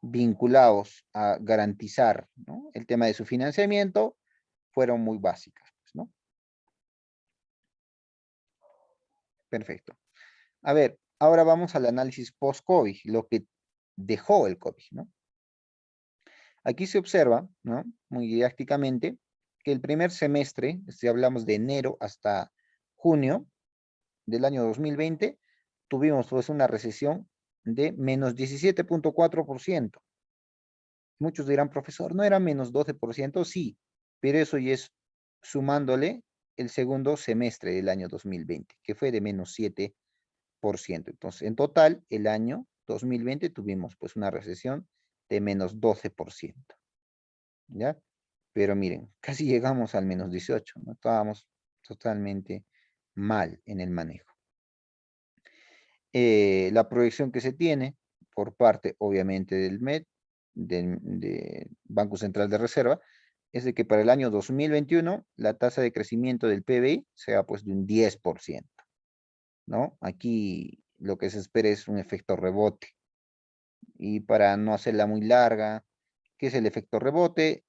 vinculados a garantizar, ¿no?, el tema de su financiamiento, fueron muy básicas, pues, ¿no? Perfecto. A ver, ahora vamos al análisis post-COVID, lo que dejó el COVID, ¿no? Aquí se observa, ¿no?, muy didácticamente, que el primer semestre, si hablamos de enero hasta junio del año 2020, tuvimos pues una recesión de menos 17,4%. Muchos dirán, profesor, ¿no era menos 12%? Sí, pero eso ya es sumándole el segundo semestre del año 2020, que fue de menos 7%. Entonces, en total, el año 2020 tuvimos pues una recesión de menos 12%, ¿ya? Pero miren, casi llegamos al menos 18, ¿no? Estábamos totalmente mal en el manejo. La proyección que se tiene por parte, obviamente, del MED, del Banco Central de Reserva, es de que para el año 2021 la tasa de crecimiento del PBI sea pues de un 10%, ¿no? Aquí lo que se espera es un efecto rebote. Y para no hacerla muy larga, ¿qué es el efecto rebote?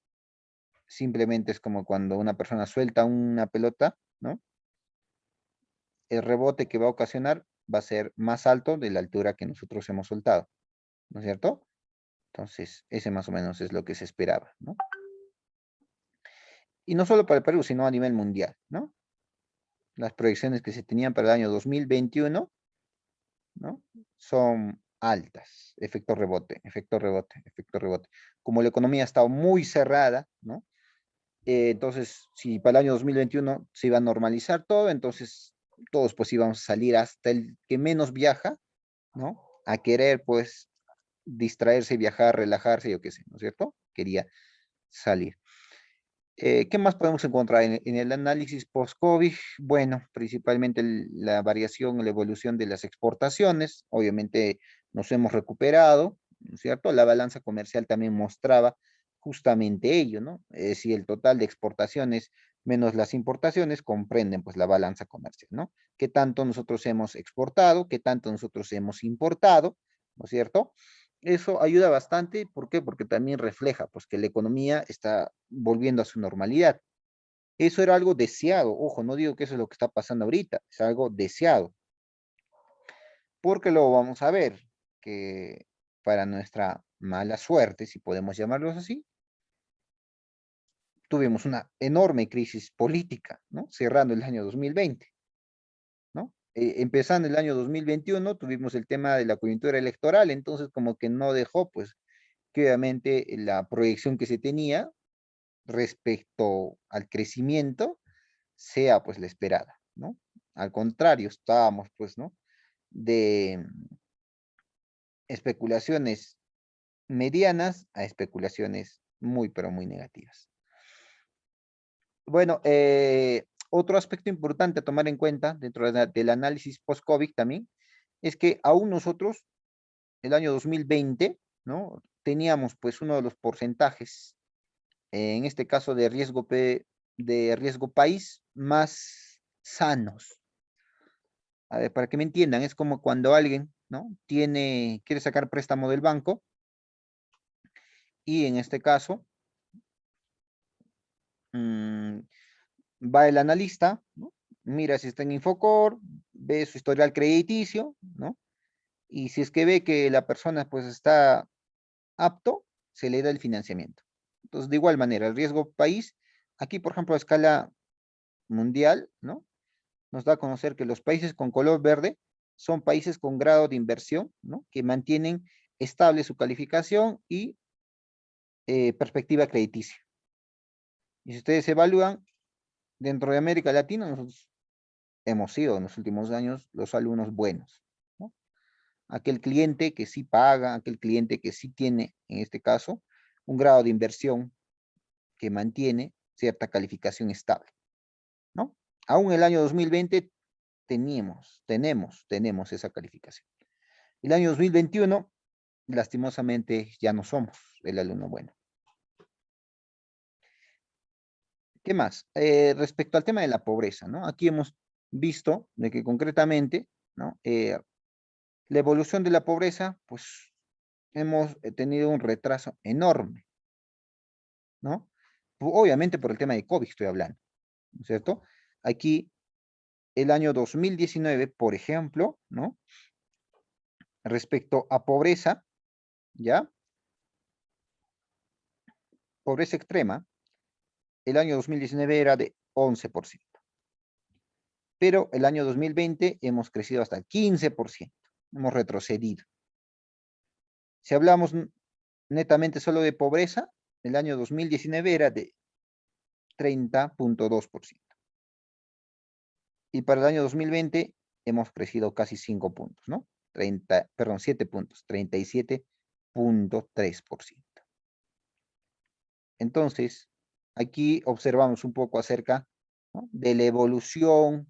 Simplemente es como cuando una persona suelta una pelota, ¿no? El rebote que va a ocasionar va a ser más alto de la altura que nosotros hemos soltado, ¿no es cierto? Entonces, ese más o menos es lo que se esperaba, ¿no? Y no solo para el Perú, sino a nivel mundial, ¿no? Las proyecciones que se tenían para el año 2021, ¿no?, son altas. Efecto rebote, efecto rebote, efecto rebote. Como la economía ha estado muy cerrada, ¿no? Entonces, si para el año 2021 se iba a normalizar todo, entonces todos pues íbamos a salir, hasta el que menos viaja, ¿no?, a querer pues distraerse, viajar, relajarse, yo qué sé, ¿no es cierto? Quería salir. ¿Qué más podemos encontrar en el análisis post-COVID? Bueno, principalmente la variación, la evolución de las exportaciones. Obviamente nos hemos recuperado, ¿no es cierto? La balanza comercial también mostraba justamente ello, ¿no? Si el total de exportaciones menos las importaciones comprenden pues la balanza comercial, ¿no? ¿Qué tanto nosotros hemos exportado? ¿Qué tanto nosotros hemos importado? ¿No es cierto? Eso ayuda bastante. ¿Por qué? Porque también refleja pues que la economía está volviendo a su normalidad. Eso era algo deseado. Ojo, no digo que eso es lo que está pasando ahorita, es algo deseado. Porque lo vamos a ver, que para nuestra mala suerte, si podemos llamarlos así, tuvimos una enorme crisis política, ¿no? Cerrando el año 2020, ¿no? Empezando el año 2021, tuvimos el tema de la coyuntura electoral, entonces como que no dejó, pues, que obviamente la proyección que se tenía respecto al crecimiento sea pues la esperada, ¿no? Al contrario, estábamos pues, ¿no?, de especulaciones medianas a especulaciones muy, pero muy negativas. Bueno, otro aspecto importante a tomar en cuenta dentro del análisis post-COVID también, es que aún nosotros, el año 2020, ¿no?, teníamos pues uno de los porcentajes, en este caso de riesgo país, más sanos. A ver, para que me entiendan, es como cuando alguien, ¿no?, quiere sacar préstamo del banco y en este caso mm, va el analista, ¿no?, mira si está en Infocore, ve su historial crediticio, ¿no?, y si es que ve que la persona pues está apto, se le da el financiamiento. Entonces, de igual manera, el riesgo país, aquí por ejemplo a escala mundial, ¿no?, nos da a conocer que los países con color verde son países con grado de inversión, ¿no?, que mantienen estable su calificación y perspectiva crediticia. Y si ustedes evalúan, dentro de América Latina, nosotros hemos sido en los últimos años los alumnos buenos. Aquel cliente que sí paga, aquel cliente que sí tiene, en este caso, un grado de inversión que mantiene cierta calificación estable, ¿no? Aún el año 2020 tenemos esa calificación. El año 2021, lastimosamente, ya no somos el alumno bueno. ¿Qué más? Respecto al tema de la pobreza, ¿no? Aquí hemos visto de que concretamente, ¿no? La evolución de la pobreza, pues hemos tenido un retraso enorme, ¿no? Obviamente por el tema de COVID estoy hablando, ¿no es cierto? Aquí, el año 2019, por ejemplo, ¿no? Respecto a pobreza, ¿ya? Pobreza extrema, el año 2019 era de 11%, pero el año 2020 hemos crecido hasta el 15%, hemos retrocedido. Si hablamos netamente solo de pobreza, el año 2019 era de 30.2%. Y para el año 2020 hemos crecido casi 5 puntos, ¿no? 7 puntos, 37.3%. Entonces, aquí observamos un poco acerca, ¿no?, de la evolución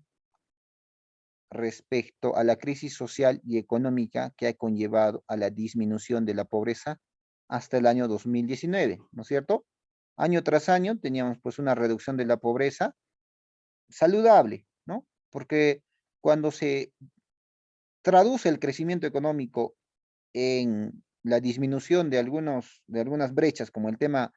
respecto a la crisis social y económica que ha conllevado a la disminución de la pobreza hasta el año 2019, ¿no es cierto? Año tras año teníamos pues una reducción de la pobreza saludable, ¿no? Porque cuando se traduce el crecimiento económico en la disminución de algunas brechas, como el tema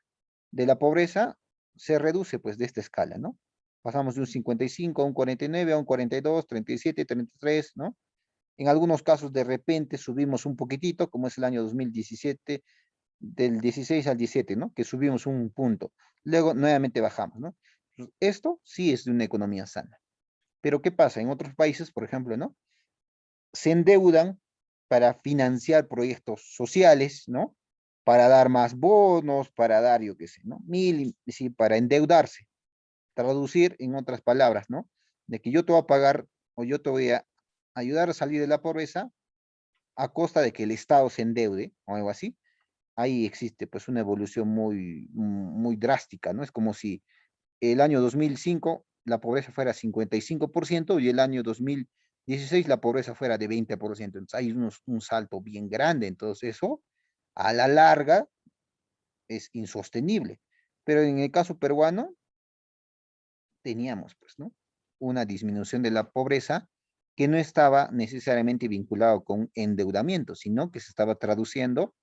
de la pobreza, se reduce pues de esta escala, ¿no? Pasamos de un 55 a un 49, a un 42, 37, 33, ¿no? En algunos casos de repente subimos un poquitito, como es el año 2017, del 16 al 17, ¿no? Que subimos un punto. Luego nuevamente bajamos, ¿no? Esto sí es de una economía sana. Pero ¿qué pasa? En otros países, por ejemplo, ¿no? Se endeudan para financiar proyectos sociales, ¿no? Para dar más bonos, para dar, yo qué sé, ¿no? Sí, para endeudarse. Traducir en otras palabras, ¿no? De que yo te voy a pagar o yo te voy a ayudar a salir de la pobreza a costa de que el Estado se endeude o algo así. Ahí existe pues una evolución muy drástica, ¿no? Es como si el año 2005 la pobreza fuera 55% y el año 2016 la pobreza fuera de 20%. Entonces hay un salto bien grande. Entonces eso a la larga es insostenible. Pero en el caso peruano teníamos pues, ¿no?, una disminución de la pobreza que no estaba necesariamente vinculado con endeudamiento, sino que se estaba traduciendo,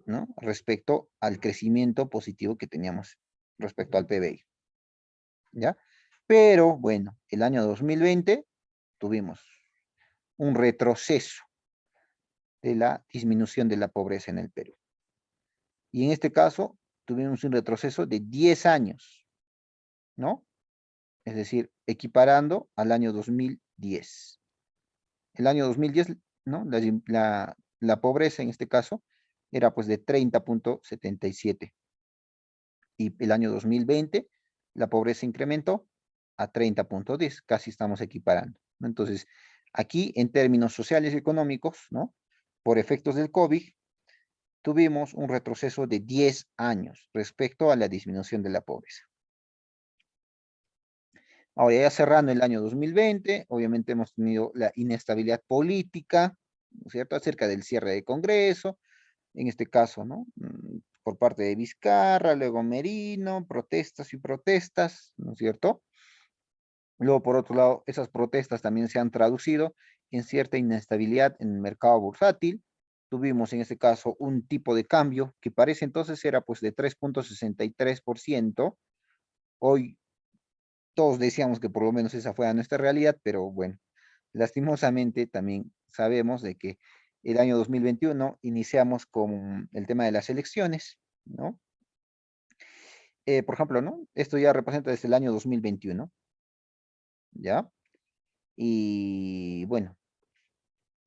¿no?, respecto al crecimiento positivo que teníamos respecto al PBI. ¿Ya? Pero bueno, el año 2020 tuvimos un retroceso de la disminución de la pobreza en el Perú. Y en este caso tuvimos un retroceso de 10 años, ¿no? Es decir, equiparando al año 2010. El año 2010, ¿no? La pobreza en este caso era pues de 30.77. Y el año 2020 la pobreza incrementó a 30.10, casi estamos equiparando, ¿no? Entonces, aquí en términos sociales y económicos, ¿no?, por efectos del COVID, tuvimos un retroceso de 10 años respecto a la disminución de la pobreza. Ahora, ya cerrando el año 2020, obviamente hemos tenido la inestabilidad política, ¿no es cierto?, acerca del cierre de Congreso, en este caso, ¿no?, por parte de Vizcarra, luego Merino, protestas y protestas, ¿no es cierto? Luego, por otro lado, esas protestas también se han traducido en cierta inestabilidad en el mercado bursátil. Tuvimos en este caso un tipo de cambio que parece entonces era pues de 3.63%. Hoy todos decíamos que por lo menos esa fuera nuestra realidad, pero bueno, lastimosamente también sabemos de que el año 2021 iniciamos con el tema de las elecciones, ¿no? Por ejemplo, ¿no? Esto ya representa desde el año 2021, ¿ya? Y bueno,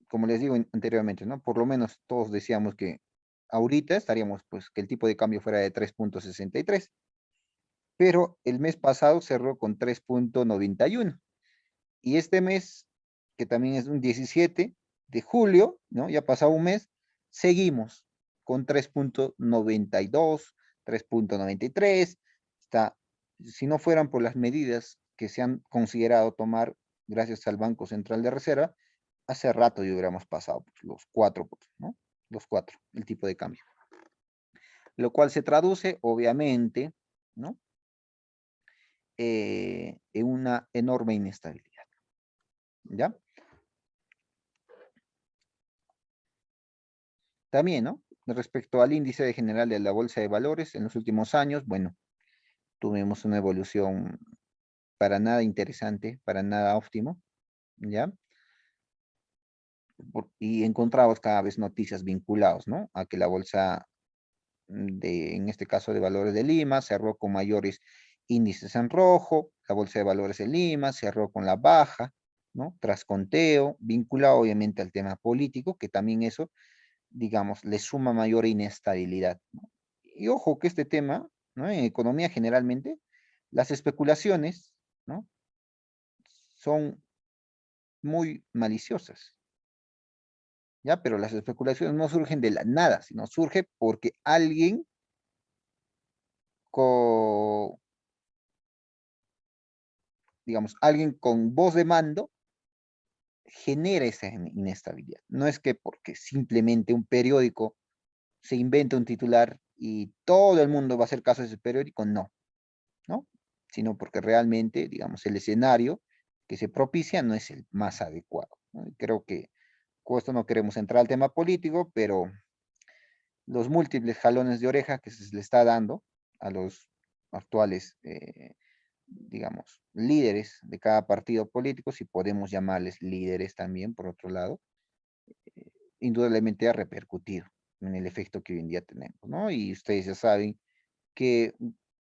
como les digo anteriormente, ¿no? Por lo menos todos decíamos que ahorita estaríamos, pues, que el tipo de cambio fuera de 3.63, pero el mes pasado cerró con 3.91. Y este mes, que también es un 17, de julio, ¿no? Ya ha pasado un mes, seguimos con 3.92, 3.93. Está, si no fueran por las medidas que se han considerado tomar gracias al Banco Central de Reserva, hace rato ya hubiéramos pasado pues, los 4, ¿no? Los 4, el tipo de cambio. Lo cual se traduce, obviamente, ¿no? En una enorme inestabilidad. ¿Ya? También, ¿no? Respecto al índice general de la Bolsa de Valores, en los últimos años, bueno, tuvimos una evolución para nada interesante, para nada óptimo, ¿ya? Y encontramos cada vez noticias vinculadas, ¿no? A que la bolsa en este caso de valores de Lima, cerró con mayores índices en rojo, la bolsa de valores de Lima cerró con la baja, ¿no? Tras conteo, vinculado obviamente al tema político, que también eso, digamos, le suma mayor inestabilidad, ¿no? Y ojo que este tema, ¿no? En economía generalmente, las especulaciones, ¿no? Son muy maliciosas, ¿ya? Pero las especulaciones no surgen de la nada, sino surge porque alguien con, digamos, alguien con voz de mando genera esa inestabilidad. No es que porque simplemente un periódico se inventa un titular y todo el mundo va a hacer caso de ese periódico, no, ¿no? Sino porque realmente, digamos, el escenario que se propicia no es el más adecuado, ¿no? Creo que con esto no queremos entrar al tema político, pero los múltiples jalones de oreja que se le está dando a los actuales digamos, líderes de cada partido político, si podemos llamarles líderes también, por otro lado, indudablemente ha repercutido en el efecto que hoy en día tenemos, ¿no? Y ustedes ya saben que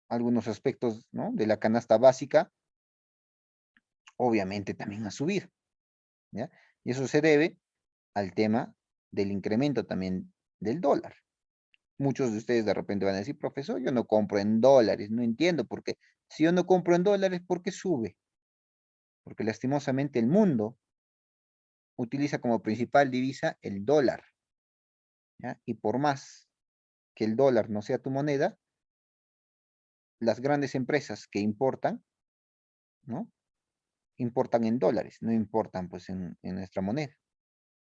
algunos aspectos, ¿no? De la canasta básica, obviamente también ha subido, ¿ya? Y eso se debe al tema del incremento también del dólar. Muchos de ustedes de repente van a decir, profesor, yo no compro en dólares, no entiendo por qué. Si yo no compro en dólares, ¿por qué sube? Porque lastimosamente el mundo utiliza como principal divisa el dólar, ¿ya? Y por más que el dólar no sea tu moneda, las grandes empresas que importan, ¿no? Importan en dólares, no importan pues en nuestra moneda,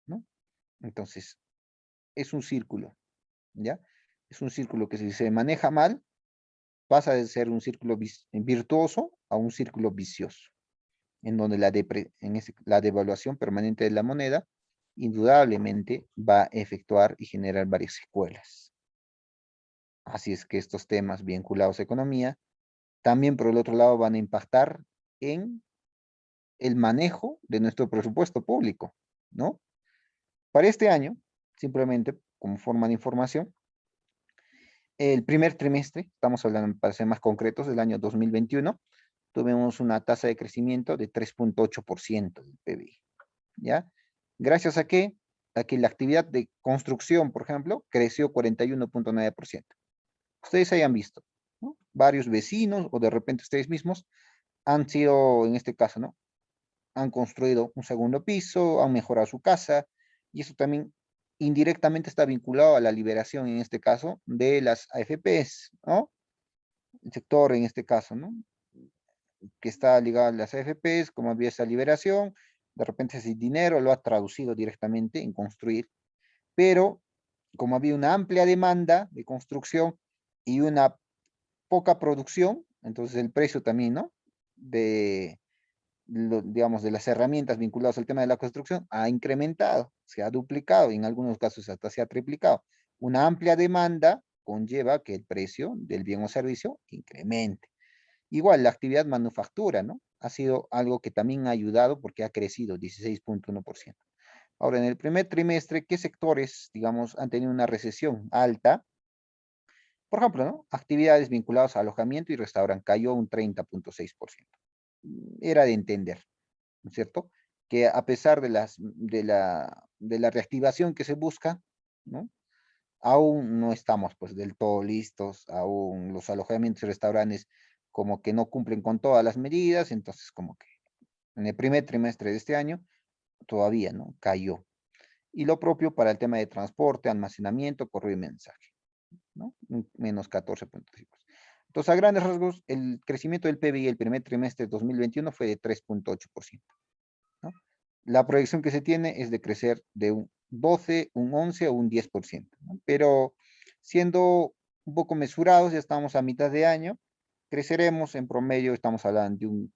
¿no? Entonces, es un círculo, ¿ya? Es un círculo que si se maneja mal, pasa de ser un círculo virtuoso a un círculo vicioso, en donde la devaluación permanente de la moneda indudablemente va a efectuar y generar varias secuelas. Así es que estos temas vinculados a economía también por el otro lado van a impactar en el manejo de nuestro presupuesto público, ¿no? Para este año, simplemente como forma de información, el primer trimestre, estamos hablando para ser más concretos, del año 2021, tuvimos una tasa de crecimiento de 3.8% del PBI, ¿ya? Gracias a que la actividad de construcción, por ejemplo, creció 41.9%. Ustedes hayan visto, ¿no? Varios vecinos o de repente ustedes mismos han sido, en este caso, ¿no? Han construido un segundo piso, han mejorado su casa, y eso también indirectamente está vinculado a la liberación, en este caso, de las AFPs, ¿no? El sector, en este caso, ¿no? Que está ligado a las AFPs, como había esa liberación, de repente ese dinero lo ha traducido directamente en construir, pero como había una amplia demanda de construcción y una poca producción, entonces el precio también, ¿no? Digamos, de las herramientas vinculadas al tema de la construcción ha incrementado, se ha duplicado y en algunos casos hasta se ha triplicado. Una amplia demanda conlleva que el precio del bien o servicio incremente. Igual, la actividad manufactura, ¿no? Ha sido algo que también ha ayudado porque ha crecido 16.1%. Ahora, en el primer trimestre, ¿qué sectores, digamos, han tenido una recesión alta? Por ejemplo, ¿no? Actividades vinculadas a alojamiento y restaurante cayó un 30.6%. Era de entender, ¿no es cierto? Que a pesar de la reactivación que se busca, ¿no? Aún no estamos pues del todo listos, aún los alojamientos y restaurantes como que no cumplen con todas las medidas, entonces como que en el primer trimestre de este año todavía, ¿no? Cayó. Y lo propio para el tema de transporte, almacenamiento, correo y mensaje, ¿no? Menos 14.5. Entonces, a grandes rasgos, el crecimiento del PBI el primer trimestre de 2021 fue de 3.8%, ¿no? La proyección que se tiene es de crecer de un 12, un 11 o un 10%, ¿no? Pero siendo un poco mesurados, ya estamos a mitad de año, creceremos en promedio, estamos hablando de un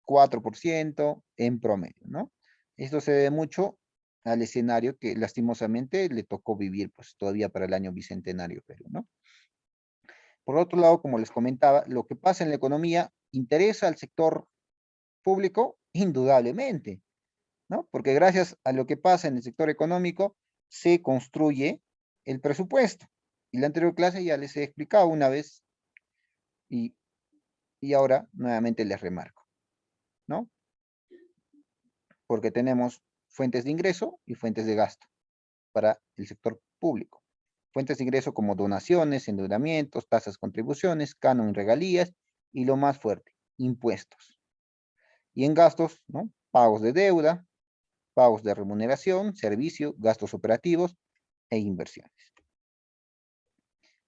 4% en promedio, ¿no? Esto se debe mucho al escenario que lastimosamente le tocó vivir pues todavía para el año bicentenario Perú, ¿no? Por otro lado, como les comentaba, lo que pasa en la economía interesa al sector público indudablemente, ¿no? Porque gracias a lo que pasa en el sector económico se construye el presupuesto. Y la anterior clase ya les he explicado una vez y, y ahora nuevamente les remarco, ¿no? Porque tenemos fuentes de ingreso y fuentes de gasto para el sector público. Fuentes de ingreso como donaciones, endeudamientos, tasas, contribuciones, canon, regalías y lo más fuerte, impuestos. Y en gastos, ¿no? Pagos de deuda, pagos de remuneración, servicio, gastos operativos e inversiones.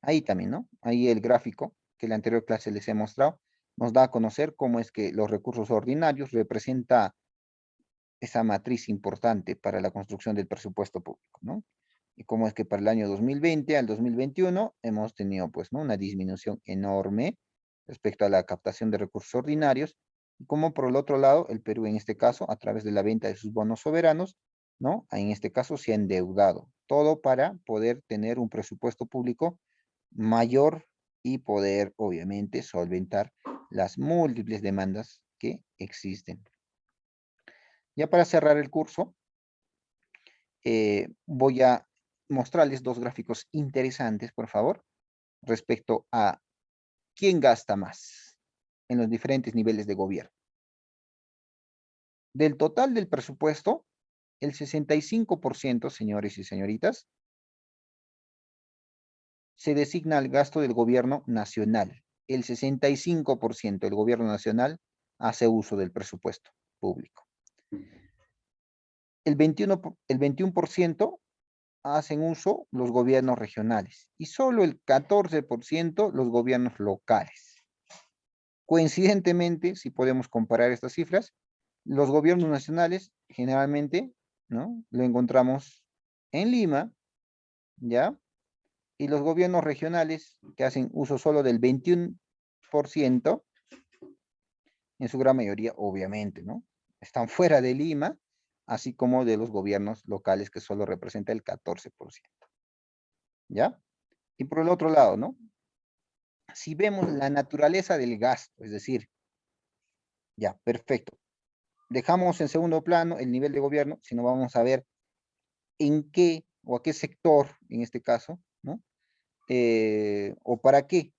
Ahí también, ¿no? Ahí el gráfico que en la anterior clase les he mostrado nos da a conocer cómo es que los recursos ordinarios representa esa matriz importante para la construcción del presupuesto público, ¿no? Y cómo es que para el año 2020 al 2021 hemos tenido, pues, ¿no? Una disminución enorme respecto a la captación de recursos ordinarios, y como por el otro lado, el Perú en este caso, a través de la venta de sus bonos soberanos, ¿no? En este caso se ha endeudado, todo para poder tener un presupuesto público mayor y poder, obviamente, solventar las múltiples demandas que existen. Ya para cerrar el curso, voy a mostrarles dos gráficos interesantes, por favor, respecto a quién gasta más en los diferentes niveles de gobierno. Del total del presupuesto, el 65%, señores y señoritas, se designa al gasto del gobierno nacional. El 65% del gobierno nacional hace uso del presupuesto público. El 21% hacen uso los gobiernos regionales y solo el 14% los gobiernos locales. Coincidentemente, si podemos comparar estas cifras, los gobiernos nacionales generalmente, ¿no? Lo encontramos en Lima, ¿ya? Y los gobiernos regionales que hacen uso solo del 21%, en su gran mayoría, obviamente, ¿no? Están fuera de Lima, así como de los gobiernos locales que solo representa el 14%. ¿Ya? Y por el otro lado, ¿no? Si vemos la naturaleza del gasto, es decir, ya, perfecto. Dejamos en segundo plano el nivel de gobierno, sino vamos a ver en qué o a qué sector, en este caso, ¿no? O para qué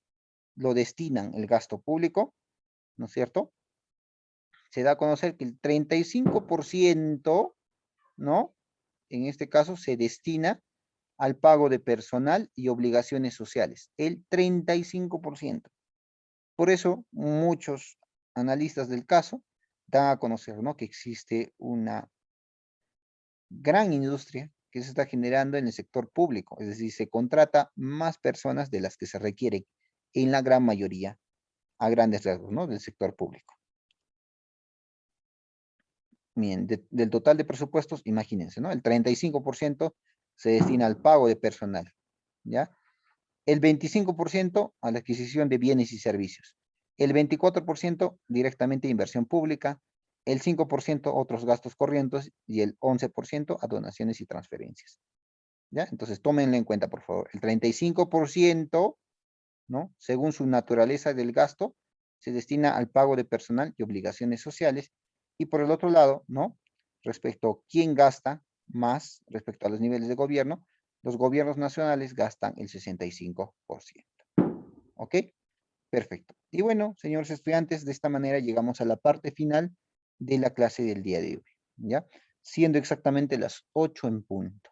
lo destinan el gasto público, ¿no es cierto? Se da a conocer que el 35%, ¿no? En este caso se destina al pago de personal y obligaciones sociales, el 35%. Por eso, muchos analistas del caso dan a conocer, ¿no? Que existe una gran industria que se está generando en el sector público, es decir, se contrata más personas de las que se requieren en la gran mayoría, a grandes rasgos, ¿no? Del sector público. Bien, del total de presupuestos, imagínense, ¿no? El 35% se destina al pago de personal, ¿ya? El 25% a la adquisición de bienes y servicios, el 24% directamente a inversión pública, el 5% otros gastos corrientes y el 11% a donaciones y transferencias. ¿Ya? Entonces tómenlo en cuenta, por favor. El 35%, ¿no? Según su naturaleza del gasto, se destina al pago de personal y obligaciones sociales. Y por el otro lado, ¿no? Respecto a quién gasta más respecto a los niveles de gobierno, los gobiernos nacionales gastan el 65%. ¿Ok? Perfecto. Y bueno, señores estudiantes, de esta manera llegamos a la parte final de la clase del día de hoy, ¿ya? Siendo exactamente las 8 en punto,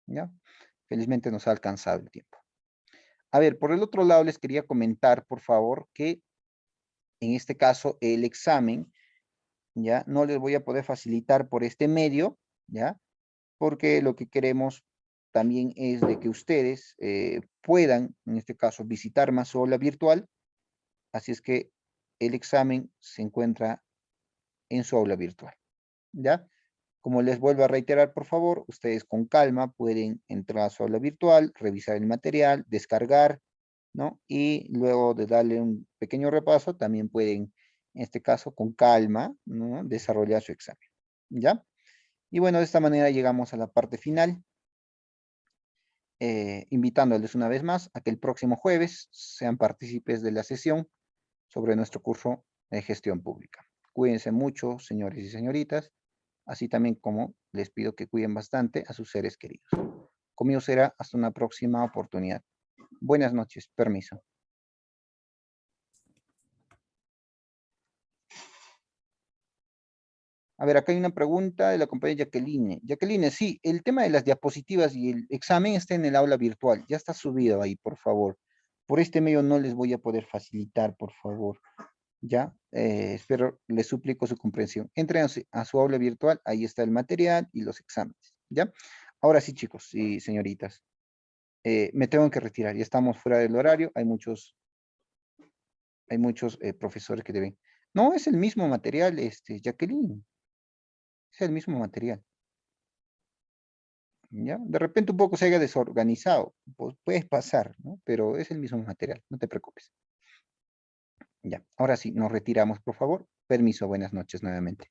¿ya? Felizmente nos ha alcanzado el tiempo. A ver, por el otro lado les quería comentar, por favor, que en este caso el examen, ¿ya? No les voy a poder facilitar por este medio, ¿ya? porque lo que queremos también es de que ustedes puedan, en este caso, visitar más su aula virtual. Así es que el examen se encuentra en su aula virtual, ¿ya? Como les vuelvo a reiterar, por favor, ustedes con calma pueden entrar a su aula virtual, revisar el material, descargar, ¿no? Y luego de darle un pequeño repaso, también pueden, en este caso, con calma, ¿no? Desarrollar su examen, ¿ya? Y bueno, de esta manera llegamos a la parte final, invitándoles una vez más a que el próximo jueves sean partícipes de la sesión sobre nuestro curso de gestión pública. Cuídense mucho, señores y señoritas, así también como les pido que cuiden bastante a sus seres queridos. Conmigo será hasta una próxima oportunidad. Buenas noches, permiso. A ver, acá hay una pregunta de la compañera Jacqueline. Jacqueline, sí, el tema de las diapositivas y el examen está en el aula virtual. Ya está subido ahí, por favor. Por este medio no les voy a poder facilitar, por favor. Ya, espero, les suplico su comprensión. Entren a su aula virtual, ahí está el material y los exámenes. ¿Ya? Ahora sí, chicos y señoritas. Me tengo que retirar, ya estamos fuera del horario. Hay muchos profesores que deben. No, es el mismo material, Jacqueline. Es el mismo material. ¿Ya? De repente un poco se haya desorganizado, pues puedes pasar, ¿no? Pero es el mismo material, no te preocupes. Ya, ahora sí, nos retiramos, por favor. Permiso, buenas noches nuevamente.